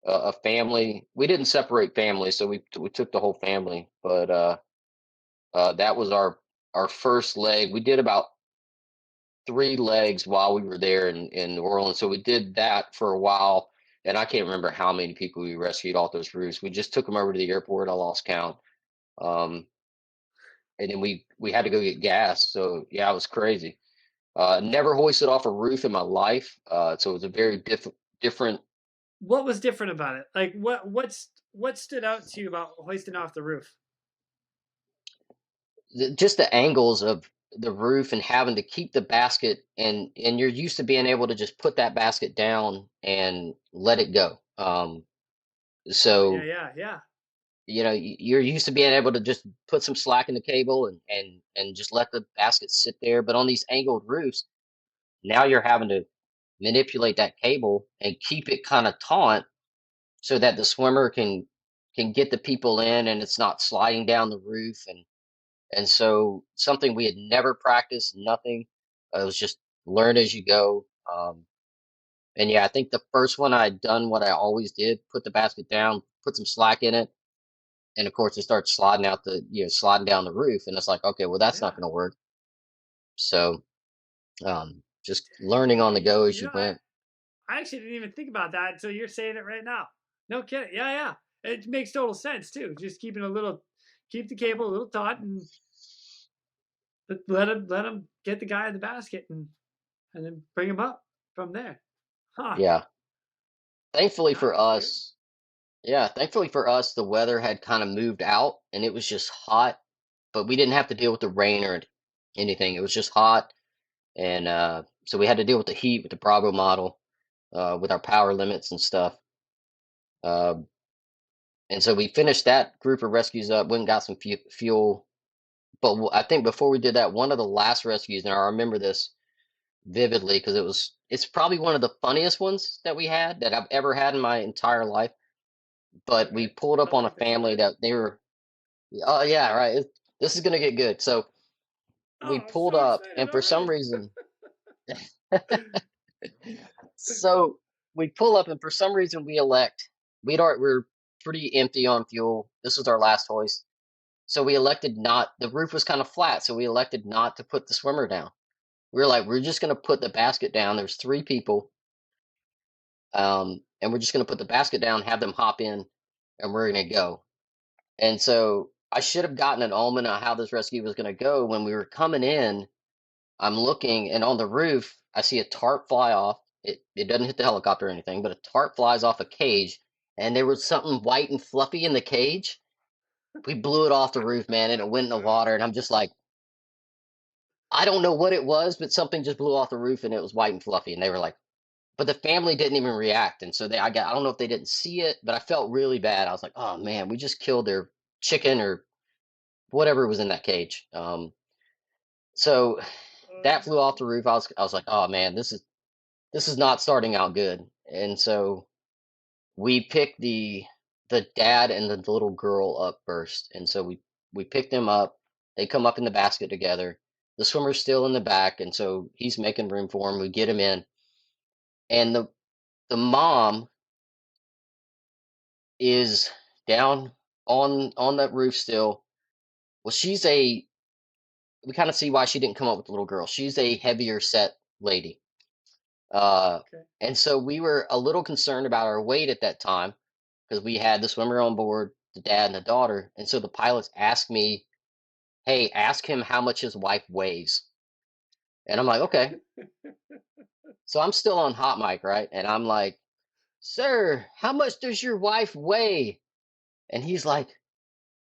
a family, we didn't separate families. So we took the whole family, but that was our first leg. We did about 3 legs while we were there in New Orleans. So we did that for a while. And I can't remember how many people we rescued off those roofs. We just took them over to the airport. I lost count. And then we had to go get gas. So yeah, it was crazy. Never hoisted off a roof in my life. So it was a very different. What was different about it? Like what stood out to you about hoisting off the roof? Just the angles of the roof and having to keep the basket, and you're used to being able to just put that basket down and let it go. So Yeah. you're used to being able to just put some slack in the cable and just let the basket sit there. But on these angled roofs, now you're having to manipulate that cable and keep it kind of taut so that the swimmer can get the people in and it's not sliding down the roof. And so something we had never practiced, nothing. It was just learn as you go. And yeah, I think the first one I'd done what I always did, put the basket down, put some slack in it. And of course it starts sliding sliding down the roof. And it's like, okay, well, that's not going to work. So just learning on the go as you went. I actually didn't even think about that until you're saying it right now. No kidding. Yeah. It makes total sense too. Just keep the cable a little taut and let him get the guy in the basket and then bring him up from there. Huh. Yeah. Thankfully for us, Yeah, thankfully for us, the weather had kind of moved out and it was just hot, but we didn't have to deal with the rain or anything. It was just hot. And so we had to deal with the heat with the Bravo model, with our power limits and stuff. Uh, and so we finished that group of rescues up, went and got some fuel. But I think before we did that, one of the last rescues, and I remember this vividly because it's probably one of the funniest ones that we had that I've ever had in my entire life. But we Okay. pulled up Sounds on a like a family story. that they were, oh yeah, right. This is gonna get good. So we Oh, I'm pulled so up, excited and for some already. reason, so we pull up, and for some reason, we're pretty empty on fuel. This was our last hoist, so we elected not. The roof was kind of flat, so we elected not to put the swimmer down. We were like, we're just gonna put the basket down. There's three people, and we're just gonna put the basket down, have them hop in, and we're gonna go. And so I should have gotten an omen on how this rescue was gonna go. When we were coming in, I'm looking, and on the roof, I see a tarp fly off. It doesn't hit the helicopter or anything, but a tarp flies off a cage, and there was something white and fluffy in the cage. We blew it off the roof, man, and it went in the water. And I'm just like, I don't know what it was, but something just blew off the roof, and it was white and fluffy. And they were like, but the family didn't even react, and so I don't know if they didn't see it, but I felt really bad. I was like, oh man, we just killed their chicken or whatever was in that cage. So Oh that flew off no. the roof. I was like, oh man, this is not starting out good. And so we picked the dad and the little girl up first. And so we picked them up. They come up in the basket together. The swimmer's still in the back, and so he's making room for him. We get him in, and the mom is down on that roof still. Well, she's a we kind of see why she didn't come up with the little girl. She's a heavier set lady. Uh, Okay. and so we were a little concerned about our weight at that time because we had the swimmer on board, the dad and the daughter. And so the pilots asked me, "Hey, ask him how much his wife weighs." And I'm like, "Okay." So I'm still on hot mic, right? And I'm like, "Sir, how much does your wife weigh?" And he's like,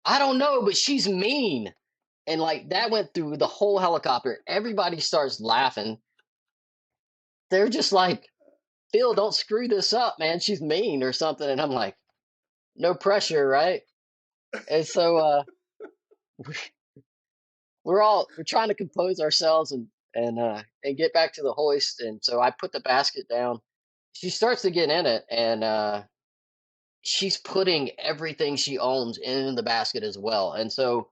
"I don't know, but she's mean." And like that went through the whole helicopter. Everybody starts laughing. They're just like, "Phil, don't screw this up, man. She's mean or something." And I'm like, no pressure, right? And so we're trying to compose ourselves and get back to the hoist. And so I put the basket down. She starts to get in it, and she's putting everything she owns in the basket as well. And so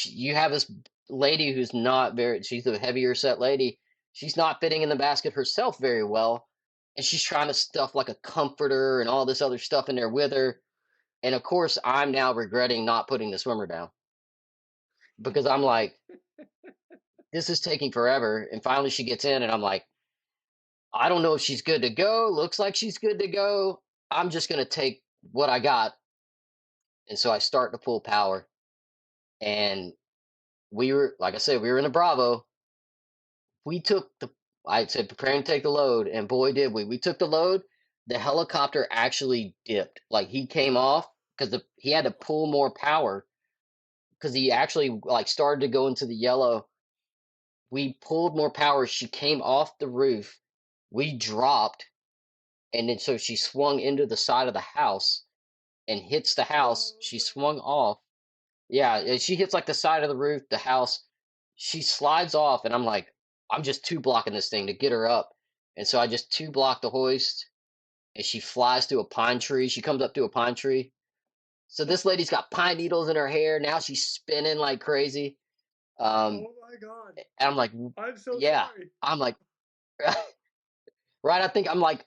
you have this lady who's not very. She's a heavier set lady. She's not fitting in the basket herself very well, and she's trying to stuff like a comforter and all this other stuff in there with her. And of course, I'm now regretting not putting the swimmer down because I'm like, this is taking forever. And finally, she gets in, and I'm like, I don't know if she's good to go. Looks like she's good to go. I'm just going to take what I got. And so I start to pull power. And like I said, we were in the Bravo. We took I said, preparing to take the load. And boy, did we. We took the load. The helicopter actually dipped. Like he came off because he had to pull more power because he actually like started to go into the yellow. We pulled more power. She came off the roof. We dropped, and then so she swung into the side of the house and hits the Oh house. She no. swung off. Yeah, and she hits like the side of the roof, the house. She slides off, and I'm like, I'm just two blocking this thing to get her up. And so I just two block the hoist, and she flies through a pine tree. She comes up through a pine tree. So this lady's got pine needles in her hair. Now she's spinning like crazy. Um, Oh my God. and I'm like, I'm so yeah. sorry. I'm like, right. I think I'm like,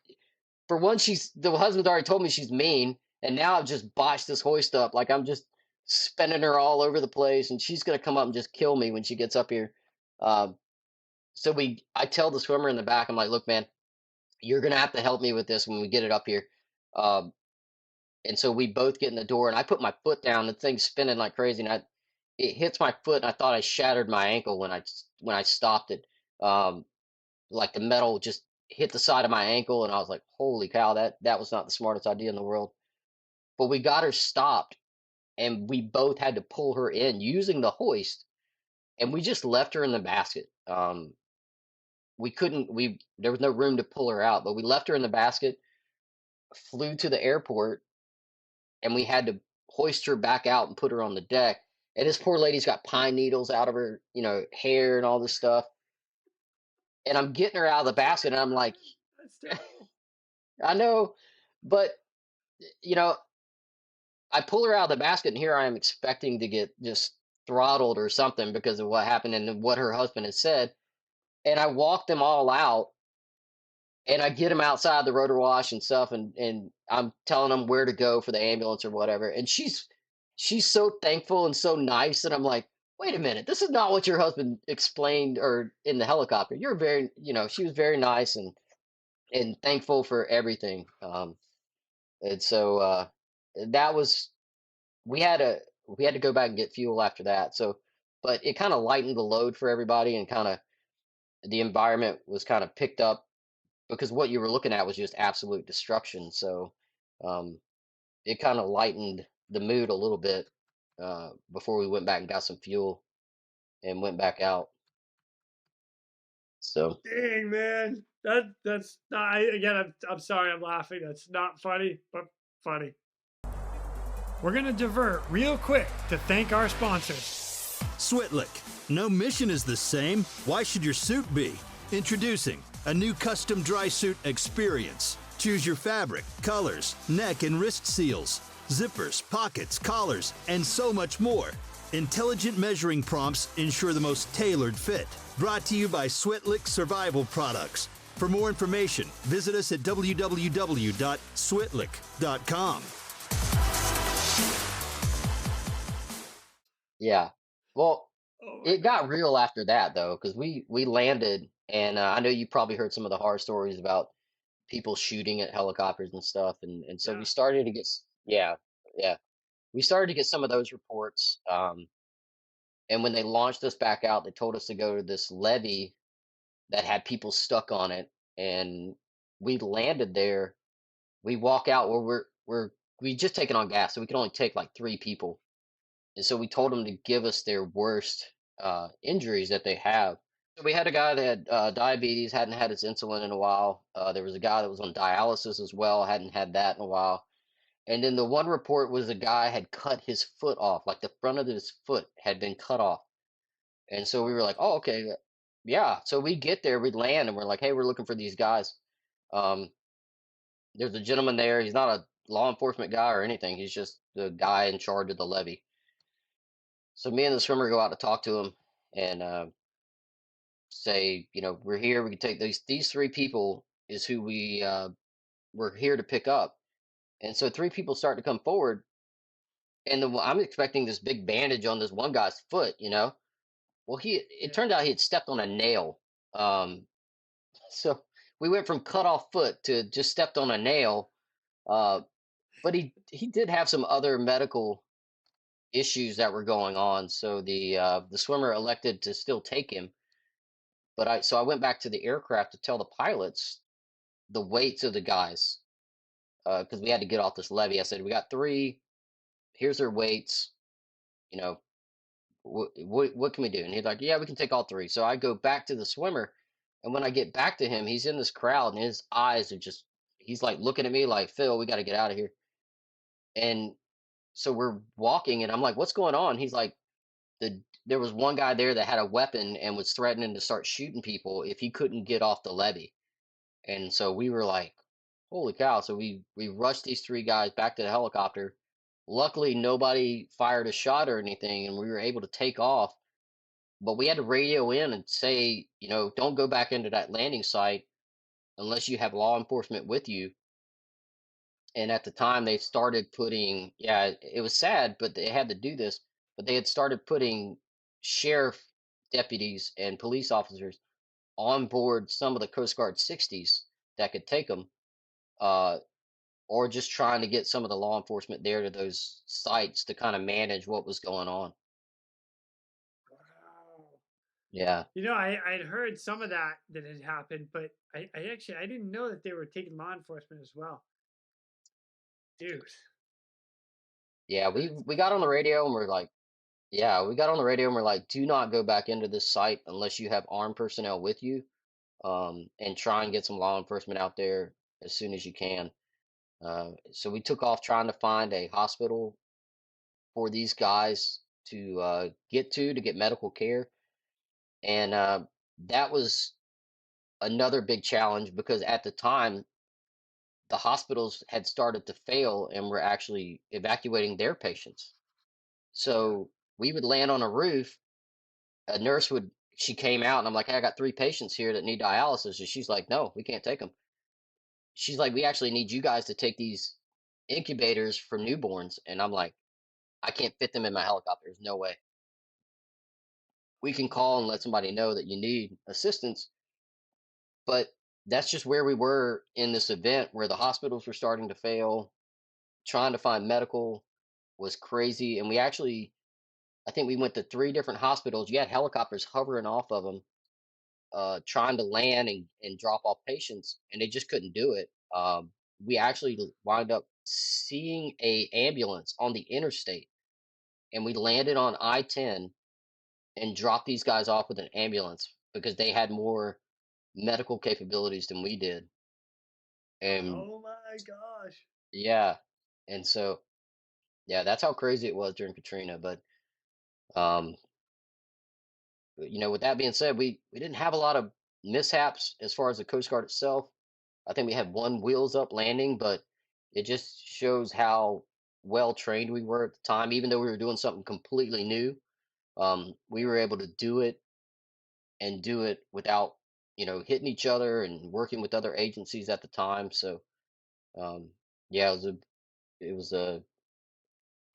for one, the husband's already told me she's mean, and now I've just botched this hoist up. Like I'm just spinning her all over the place, and she's gonna come up and just kill me when she gets up here. Um, so I tell the swimmer in the back, I'm like, look, man, you're gonna have to help me with this when we get it up here. Um, and so we both get in the door, and I put my foot down. The thing's spinning like crazy, and it hits my foot, and I thought I shattered my ankle when I stopped it. Um, like the metal just hit the side of my ankle, and I was like, holy cow, that was not the smartest idea in the world. but we got her stopped, and we both had to pull her in using the hoist, and we just left her in the basket. We couldn't. We There was no room to pull her out, but we left her in the basket. Flew to the airport, and we had to hoist her back out and put her on the deck. And this poor lady's got pine needles out of her, hair and all this stuff. And I'm getting her out of the basket, and I'm like, That's terrible. I know, but you know, I pull her out of the basket, and here I am expecting to get just throttled or something because of what happened and what her husband had said. And I walk them all out, and I get them outside the rotor wash and stuff, and I'm telling them where to go for the ambulance or whatever. And she's so thankful and so nice, and I'm like, wait a minute, this is not what your husband explained or in the helicopter. You're very, she was very nice and thankful for everything. And so that was we had to go back and get fuel after that. So, but it kind of lightened the load for everybody, and kind of the environment was kind of picked up because what you were looking at was just absolute destruction. So, um, it kind of lightened the mood a little bit before we went back and got some fuel and went back out. So, Dang, man. That's not, I'm sorry I'm laughing. That's not funny, but funny. We're going to divert real quick to thank our sponsors. Switlick. No mission is the same. Why should your suit be? Introducing a new custom dry suit experience. Choose your fabric, colors, neck and wrist seals, zippers, pockets, collars, and so much more. Intelligent measuring prompts ensure the most tailored fit. Brought to you by Switlick Survival Products. For more information, visit us at www.switlick.com. yeah. Well, Oh my it got real after that though, because we landed, and I know you probably heard some of the horror stories about people shooting at helicopters and stuff, and so we Yeah. started to get yeah, we started to get some of those reports. And when they launched us back out, they told us to go to this levee that had people stuck on it, and we landed there. We walk out where we just taken on gas, so we could only take like 3 people, and so we told them to give us their worst injuries that they have. So we had a guy that had diabetes, hadn't had his insulin in a while. There was a guy that was on dialysis as well, hadn't had that in a while. And then the one report was a guy had cut his foot off, like the front of his foot had been cut off. And so we were like, oh, okay, yeah. So we get there, we land, and we're like, hey, we're looking for these guys. Um, there's a gentleman there. He's not a law enforcement guy or anything. He's just the guy in charge of the levee. So me and the swimmer go out to talk to him and say, we're here. We can take these 3 people is who we're here to pick up. And so 3 people start to come forward, and I'm expecting this big bandage on this one guy's foot. Well, it turned out he had stepped on a nail. Um, so we went from cut off foot to just stepped on a nail. Uh, but he did have some other medical issues that were going on. So the swimmer elected to still take him. But I went back to the aircraft to tell the pilots the weights of the guys because we had to get off this levee. I said, we got 3. Here's their weights. You know, what can we do? And he's like, yeah, we can take all 3. So I go back to the swimmer, and when I get back to him, he's in this crowd, and his eyes are just, he's like looking at me like, Phil, we got to get out of here. And so we're walking, and I'm like, what's going on? He's like, there was one guy there that had a weapon and was threatening to start shooting people if he couldn't get off the levee. And so we were like, holy cow. So we rushed these 3 guys back to the helicopter. Luckily, nobody fired a shot or anything, and we were able to take off. But we had to radio in and say, don't go back into that landing site unless you have law enforcement with you. And at the time, they started putting, yeah, it was sad, but they had to do this. But they had started putting sheriff deputies and police officers on board some of the Coast Guard 60s that could take them, or just trying to get some of the law enforcement there to those sites to kind of manage what was going on. Wow. Yeah. I'd heard some of that had happened, but I didn't know that they were taking law enforcement as well. Dude. Yeah, That's we got on the crazy. radio and we're like, yeah, we got on the radio and we're like, do not go back into this site unless you have armed personnel with you, and try and get some law enforcement out there as soon as you can. So we took off trying to find a hospital for these guys to to get medical care, and that was another big challenge because at the time the hospitals had started to fail and were actually evacuating their patients. Yeah. So we would land on a roof. A nurse would she came out and I'm like, hey, I got 3 patients here that need dialysis, and she's like, no, we can't take them. She's like, we actually need you guys to take these incubators for newborns, and I'm like, I can't fit them in my helicopter. There's no way. We can call and let somebody know that you need assistance, but that's just where we were in this event where the hospitals were starting to fail. Trying to find medical was crazy, and we actually, I think we went to 3 different hospitals. You had helicopters hovering off of them, trying to land and drop off patients, and they just couldn't do it. We actually wound up seeing a ambulance on the interstate, and we landed on I-10 and dropped these guys off with an ambulance because they had more medical capabilities than we did. And Oh my gosh. yeah, and so yeah, that's how crazy it was during Katrina. But um, with that being said, we didn't have a lot of mishaps as far as the Coast Guard itself. I think we had one wheels up landing, but it just shows how well trained we were at the time. Even though we were doing something completely new, we were able to do it and do it without hitting each other and working with other agencies at the time. So um, yeah, it was a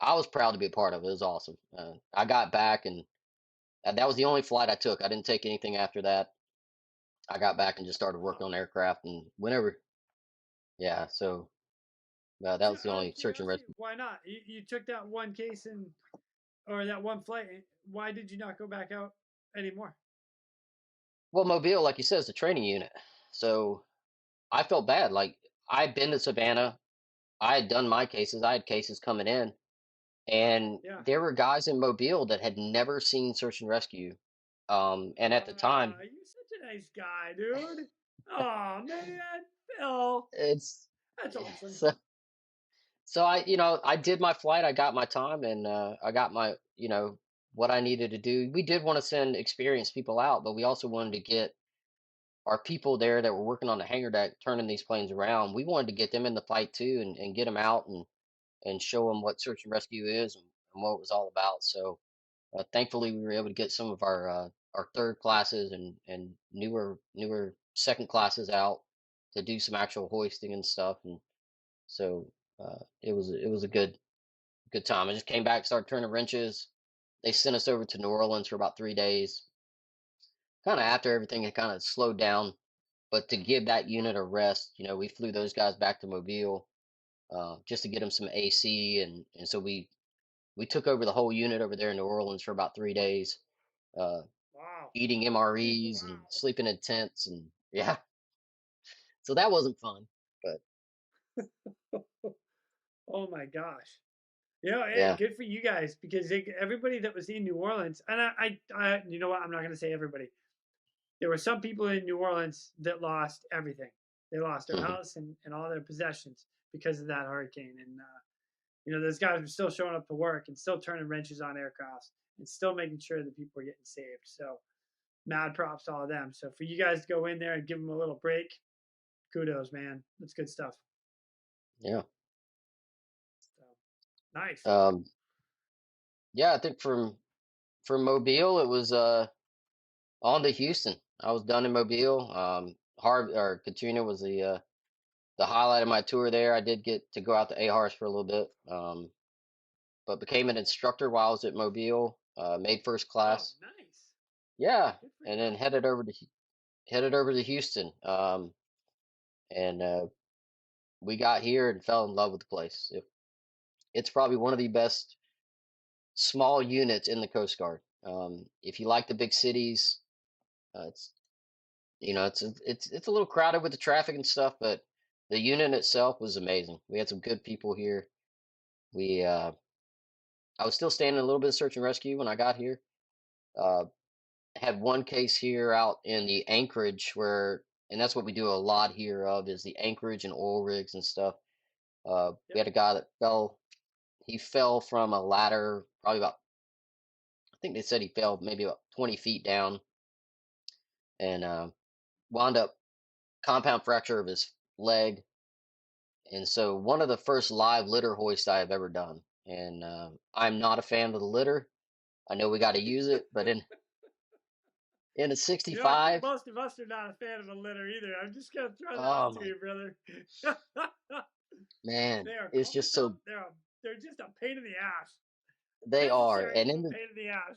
I was proud to be a part of it. It was awesome. I got back and that was the only flight I took. I didn't take anything after that. I got back and just started working Wow. on aircraft and whenever, yeah. So that So, was the out of only search and curiosity, rescue. why not? You took that one case and or that one flight. Why did you not go back out anymore? Well, Mobile, like you said, is a training unit. So I felt bad. Like I'd been to Savannah. I had done my cases. I had cases coming in, and Yeah. there were guys in Mobile that had never seen search and rescue. And at the time, You're such a nice guy, dude. Oh man, Phil, it's that's awesome. so I did my flight. I got my time, and I got my what I needed to do. We did want to send experienced people out, but we also wanted to get our people there that were working on the hangar deck turning these planes around. We wanted to get them in the fight too, and get them out and show them what search and rescue is and what it was all about. So thankfully, we were able to get some of our third classes and newer second classes out to do some actual hoisting and stuff. And so it was a good time. I just came back, started turning wrenches. They sent us over to New Orleans for about 3 days. Kind of after everything had kind of slowed down, but to give that unit a rest, we flew those guys back to Mobile just to get them some AC, and so we took over the whole unit over there in New Orleans for about 3 days, uh, Wow. eating MREs and Wow. sleeping in tents, and yeah, so that wasn't fun, but Oh my gosh. Hey, yeah, good for you guys because everybody that was in New Orleans, and you know what? I'm not going to say everybody. There were some people in New Orleans that lost everything. They lost their mhm, house and all their possessions because of that hurricane. And those guys were still showing up to work and still turning wrenches on aircrafts and still making sure that people were getting saved. So mad props to all of them. So for you guys to go in there and give them a little break, kudos, man. That's good stuff. yeah, So nice. um, yeah. I think from Mobile, it was on to Houston. I was done in Mobile. Katrina was the highlight of my tour there. I did get to go out to AHRS for a little bit, but became an instructor while I was at Mobile. Made first Oh, class. nice. Yeah, Good for and you. then headed over to Houston. And we got here and fell in love with the place. It's probably one of the best small units in the Coast Guard. If you like the big cities, it's it's a little crowded with the traffic and stuff, but the unit itself was amazing. We had some good people here. We I was still standing a little bit of search and rescue when I got here. Uh, had one case here out in the anchorage where, and that's what we do a lot here of is the anchorage and oil rigs and stuff. We Yep. had a guy that fell. He fell from a ladder, probably about. I think they said he fell maybe about 20 feet down, and wound up compound fracture of his leg. And so one of the first live litter hoists I have ever done. And I'm not a fan of the litter. I know we got to use it, but in a You know, I think 65, most of us are not a fan of a litter either. I'm just gonna throw that oh out to my you, brother. man, They are it's just so cumbersome. They're just a pain in the ass. they are. Necessary, And in but the pain in the ass.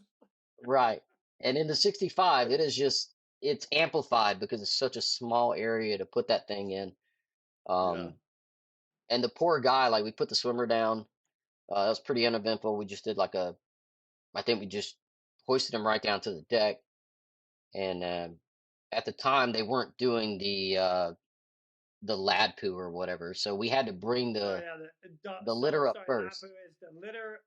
right, and in the 65, it is just it's amplified because it's such a small area to put that thing in. Yeah. Um, and the poor guy, like we put the swimmer down. That was pretty uneventful. We just did like a, I think we just hoisted him right down to the deck. And at the time, they weren't doing the lad poo or whatever, so we had to bring Oh the yeah. the So litter up sorry. first. LAPU is the litter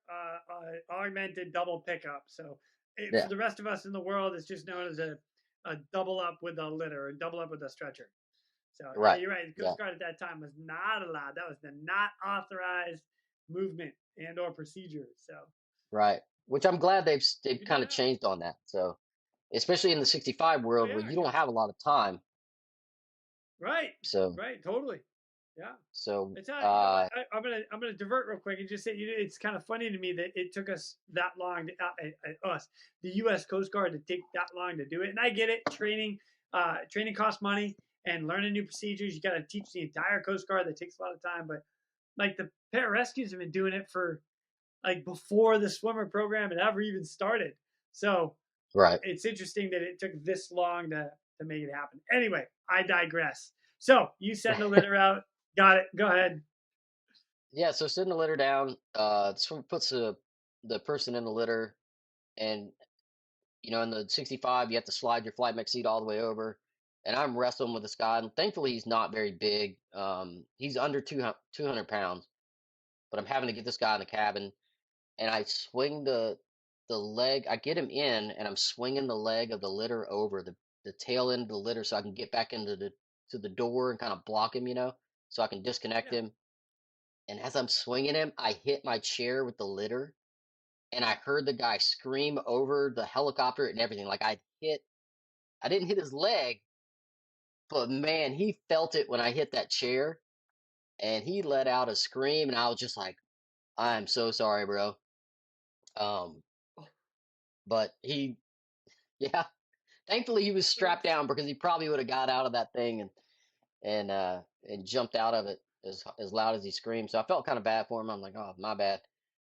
augmented double pickup. So for Yeah, the rest of us in the world, it's just known as a double up with a litter or double up with a stretcher. So yeah, right. you're right. The Yeah, Coast Guard at that time was not allowed. That was the not authorized movement and or procedure. So right. Which I'm glad they've you did kind it of out. changed on that. So especially in the 65 Oh world where yeah, you don't because have a lot of time. right, So right, totally. Yeah. so It's you know what I'm gonna divert real quick and just say it's kind of funny to me that it took us that long to us the U.S. Coast Guard to take that long to do it. And I get it, training costs money and learning new procedures. You got to teach the entire Coast Guard. That takes a lot of time. But like the pararescues have been doing it for like before the swimmer program had ever even started. So right. it's interesting that it took this long to make it happen. Anyway, I digress. So you send the litter out. Got it. Go ahead. Yeah, so sitting the litter down, swimmer puts the person in the litter, and in the 65, you have to slide your flight mech seat all the way over. And I'm wrestling with this guy, and thankfully he's not very big. He's under 200 pounds, but I'm having to get this guy in the cabin, and I swing the leg. I get him in, and I'm swinging the leg of the litter over the tail end of the litter, so I can get back into the door and kind of block him, so I can disconnect Yeah. him. And as I'm swinging him, I hit my chair with the litter, and I heard the guy scream over the helicopter and everything. Like I didn't hit his leg, but man, he felt it when I hit that chair, and he let out a scream, and I was just like, "I'm so sorry, bro." Um, but yeah, thankfully he was strapped That's down because he probably would have got out of that thing and jumped out of it as loud as he screamed. So I felt kind of bad for him. I'm like, "Oh, my bad."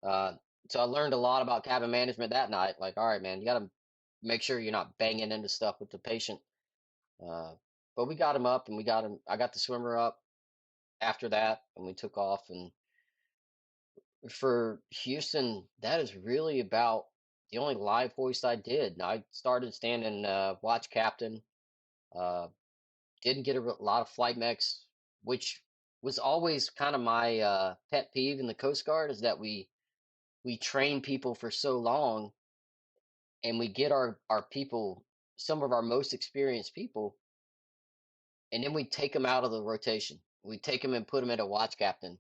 Uh, so I learned a lot about cabin management that night. Like, all right, man, you got to make sure you're not banging into stuff with the patient. Uh, but we got him up, and we got him. I got the swimmer up after that, and we took off. And for Houston, that is really about the only live hoist I did. I started standing watch captain. Uh, didn't get a lot of flight mechs, which was always kind of my pet peeve in the Coast Guard is that we train people for so long, and we get our people, some of our most experienced people, and then we take them out of the rotation. We take them and put them at a watch captain,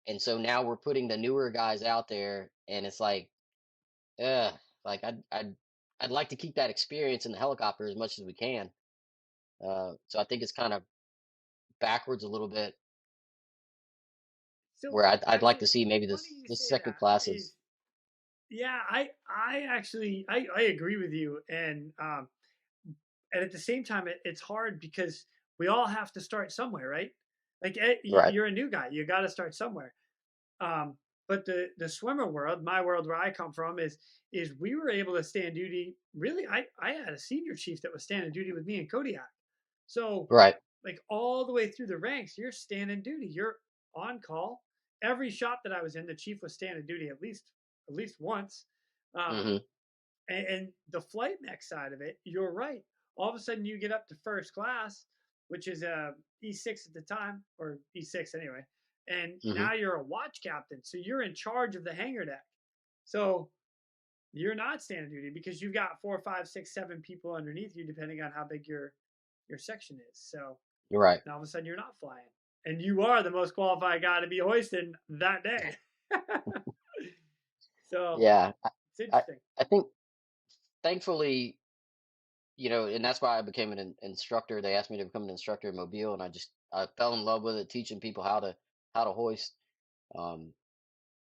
and so now we're putting the newer guys out there, and it's uh, like I'd like to keep that experience in the helicopter as much as we can. So I think it's kind of backwards a little bit, so where I'd like to actually see maybe funny this you the say second that classes. is yeah, I actually I agree with you and at the same time it's hard because we all have to start somewhere, right? Like Right. you're a new guy, you got to start somewhere. Um, but the swimmer world, my world where I come from, is we were able to stand duty. Really, I had a senior chief that was standing duty with me in Kodiak. So Right. like all the way through the ranks, you're standing duty. You're on call. Every shop that I was in, the chief was standing duty at least once. Um, Mm-hmm. and the flight mech side of it, you're right. All of a sudden, you get up to first class, which is E6 at the time, or E6 anyway, And Mhm. now you're a watch captain. So you're in charge of the hangar deck. So you're not standing duty because you've got 4, 5, 6, 7 people underneath you, depending on how big your section is. So You're right. now all of a sudden you're not flying. And you are the most qualified guy to be hoisting that day. So Yeah. it's interesting. I think, thankfully, and that's why I became an instructor. They asked me to become an instructor in Mobile, and I fell in love with it, teaching people how to hoist. Um,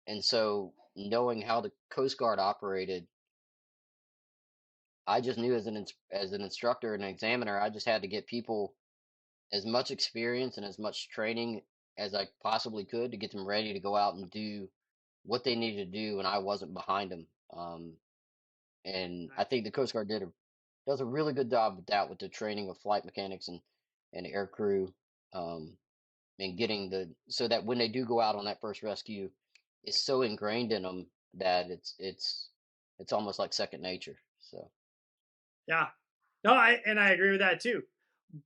and so knowing how the Coast Guard operated, I just knew as as an instructor and an examiner, I just had to get people as much experience and as much training as I possibly could to get them ready to go out and do what they needed to do when I wasn't behind them. And I Nice. think the Coast Guard does a really good job with that, with the training of flight mechanics and air crew, um, and getting so that when they do go out on that first rescue, it's so ingrained in them that it's almost like second nature. So Yeah. No, I agree with that too.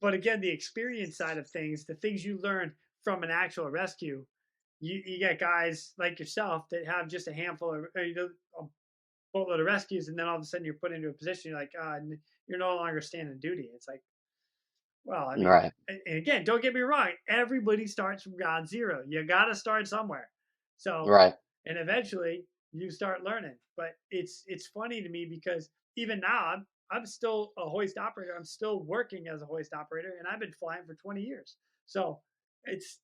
But again, the experience side of things, the things you learn from an actual rescue, you get guys like yourself that have just a handful of, a boatload of rescues, and then all of a sudden you're put into a position, you're like, you're no longer standing duty. It's like, well, I mean, right, and again, don't get me wrong, everybody starts from ground zero. You got to start somewhere. So, right, and eventually you start learning. But it's funny to me because even now I'm still a hoist operator. I'm still working as a hoist operator, and I've been flying for 20 years. So it's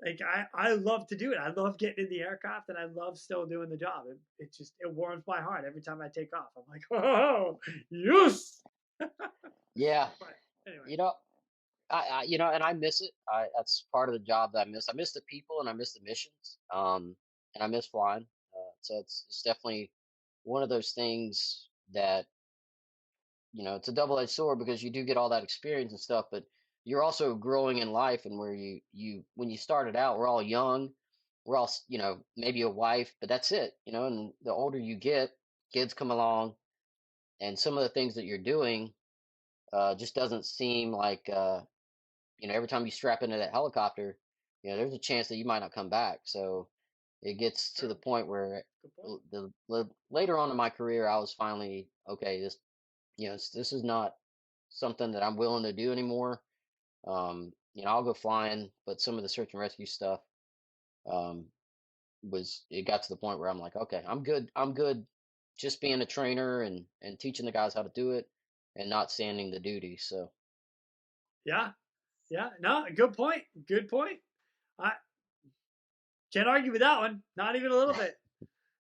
like I love to do it. I love getting in the aircraft, and I love still doing the job. It just it warms my heart every time I take off. I'm like, oh, yes. yeah. But anyway, And I miss it. That's part of the job that I miss. I miss the people and I miss the missions. And I miss flying. So it's definitely one of those things that, it's a double-edged sword because you do get all that experience and stuff, but you're also growing in life. And where when you started out, we're all young, we're all, maybe a wife, but that's it, and the older you get, kids come along, and some of the things that you're doing, just doesn't seem like, every time you strap into that helicopter, there's a chance that you might not come back. So it gets to the true. point where Good point. later on in my career, I was finally, okay, this is not something that I'm willing to do anymore. I'll go flying, but some of the search and rescue stuff, um, it got to the point where I'm like, okay, I'm good. I'm good just being a trainer and teaching the guys how to do it and not standing the duty. So, Yeah, yeah. No, good point. Good point. I can't argue with that one. Not even a little bit.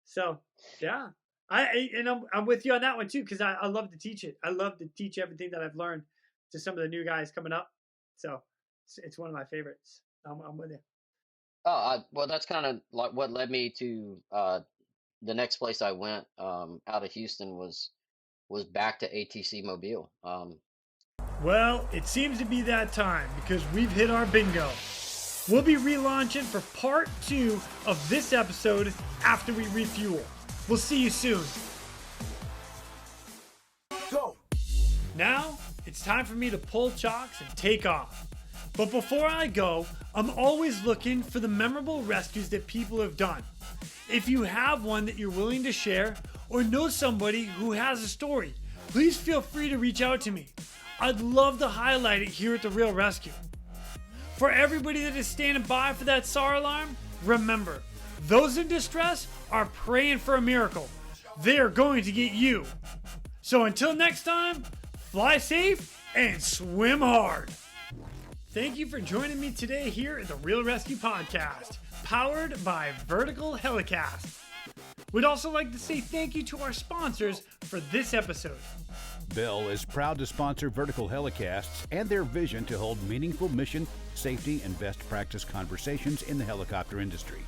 So yeah, I'm with you on that one too because I love to teach it. I love to teach everything that I've learned to some of the new guys coming up. So it's one of my favorites. I'm with you. well, that's kind of like what led me to the next place I went out of Houston was back to ATC Mobile. Well, it seems to be that time because we've hit our bingo. We'll be relaunching for part 2 of this episode after we refuel. We'll see you soon. Go! Now, it's time for me to pull chocks and take off. But before I go, I'm always looking for the memorable rescues that people have done. If you have one that you're willing to share or know somebody who has a story, please feel free to reach out to me. I'd love to highlight it here at the Real ResQ. For everybody that is standing by for that SAR alarm, remember, those in distress are praying for a miracle. They are going to get you. So until next time, fly safe and swim hard. Thank you for joining me today here at the Real ResQ Podcast, powered by Vertical Helicast. We'd also like to say thank you to our sponsors for this episode. Bell is proud to sponsor Vertical Helicasts and their vision to hold meaningful mission, safety, and best practice conversations in the helicopter industry.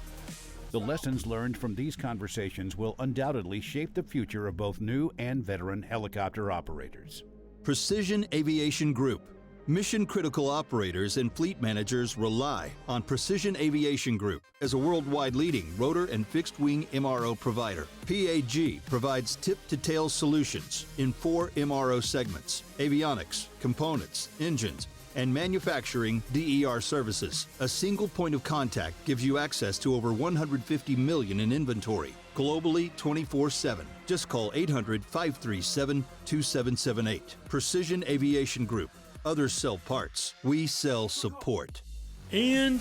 The lessons learned from these conversations will undoubtedly shape the future of both new and veteran helicopter operators. Precision Aviation Group. Mission-critical operators and fleet managers rely on Precision Aviation Group as a worldwide leading rotor and fixed-wing MRO provider. PAG provides tip-to-tail solutions in 4 MRO segments: avionics, components, engines, and manufacturing DER services. A single point of contact gives you access to over 150 million in inventory, globally 24/7. Just call 800-537-2778. Precision Aviation Group. Others sell parts. We sell support. And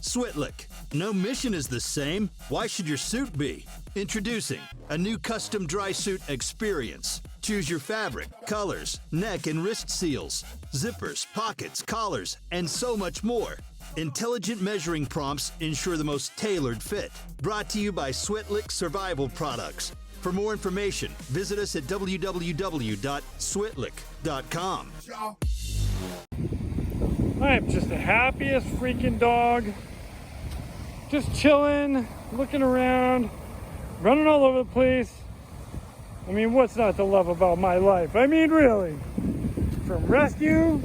Switlik. No mission is the same. Why should your suit be? Introducing a new custom dry suit experience. Choose your fabric, colors, neck and wrist seals, zippers, pockets, collars, and so much more. Intelligent measuring prompts ensure the most tailored fit. Brought to you by Switlik Survival Products. For more information, visit us at www.switlik.com. I am just the happiest freaking dog. Just chilling, looking around, running all over the place. I mean, what's not to love about my life? I mean, really. From rescue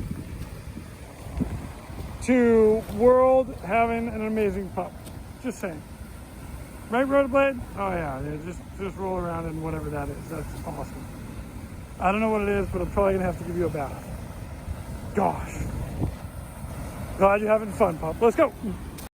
to world having an amazing pup. Just saying. Right, Rotoblade? Oh yeah, just roll around in whatever that is. That's awesome. I don't know what it is, but I'm probably gonna have to give you a bath. Gosh. Glad you're having fun, pup. Let's go.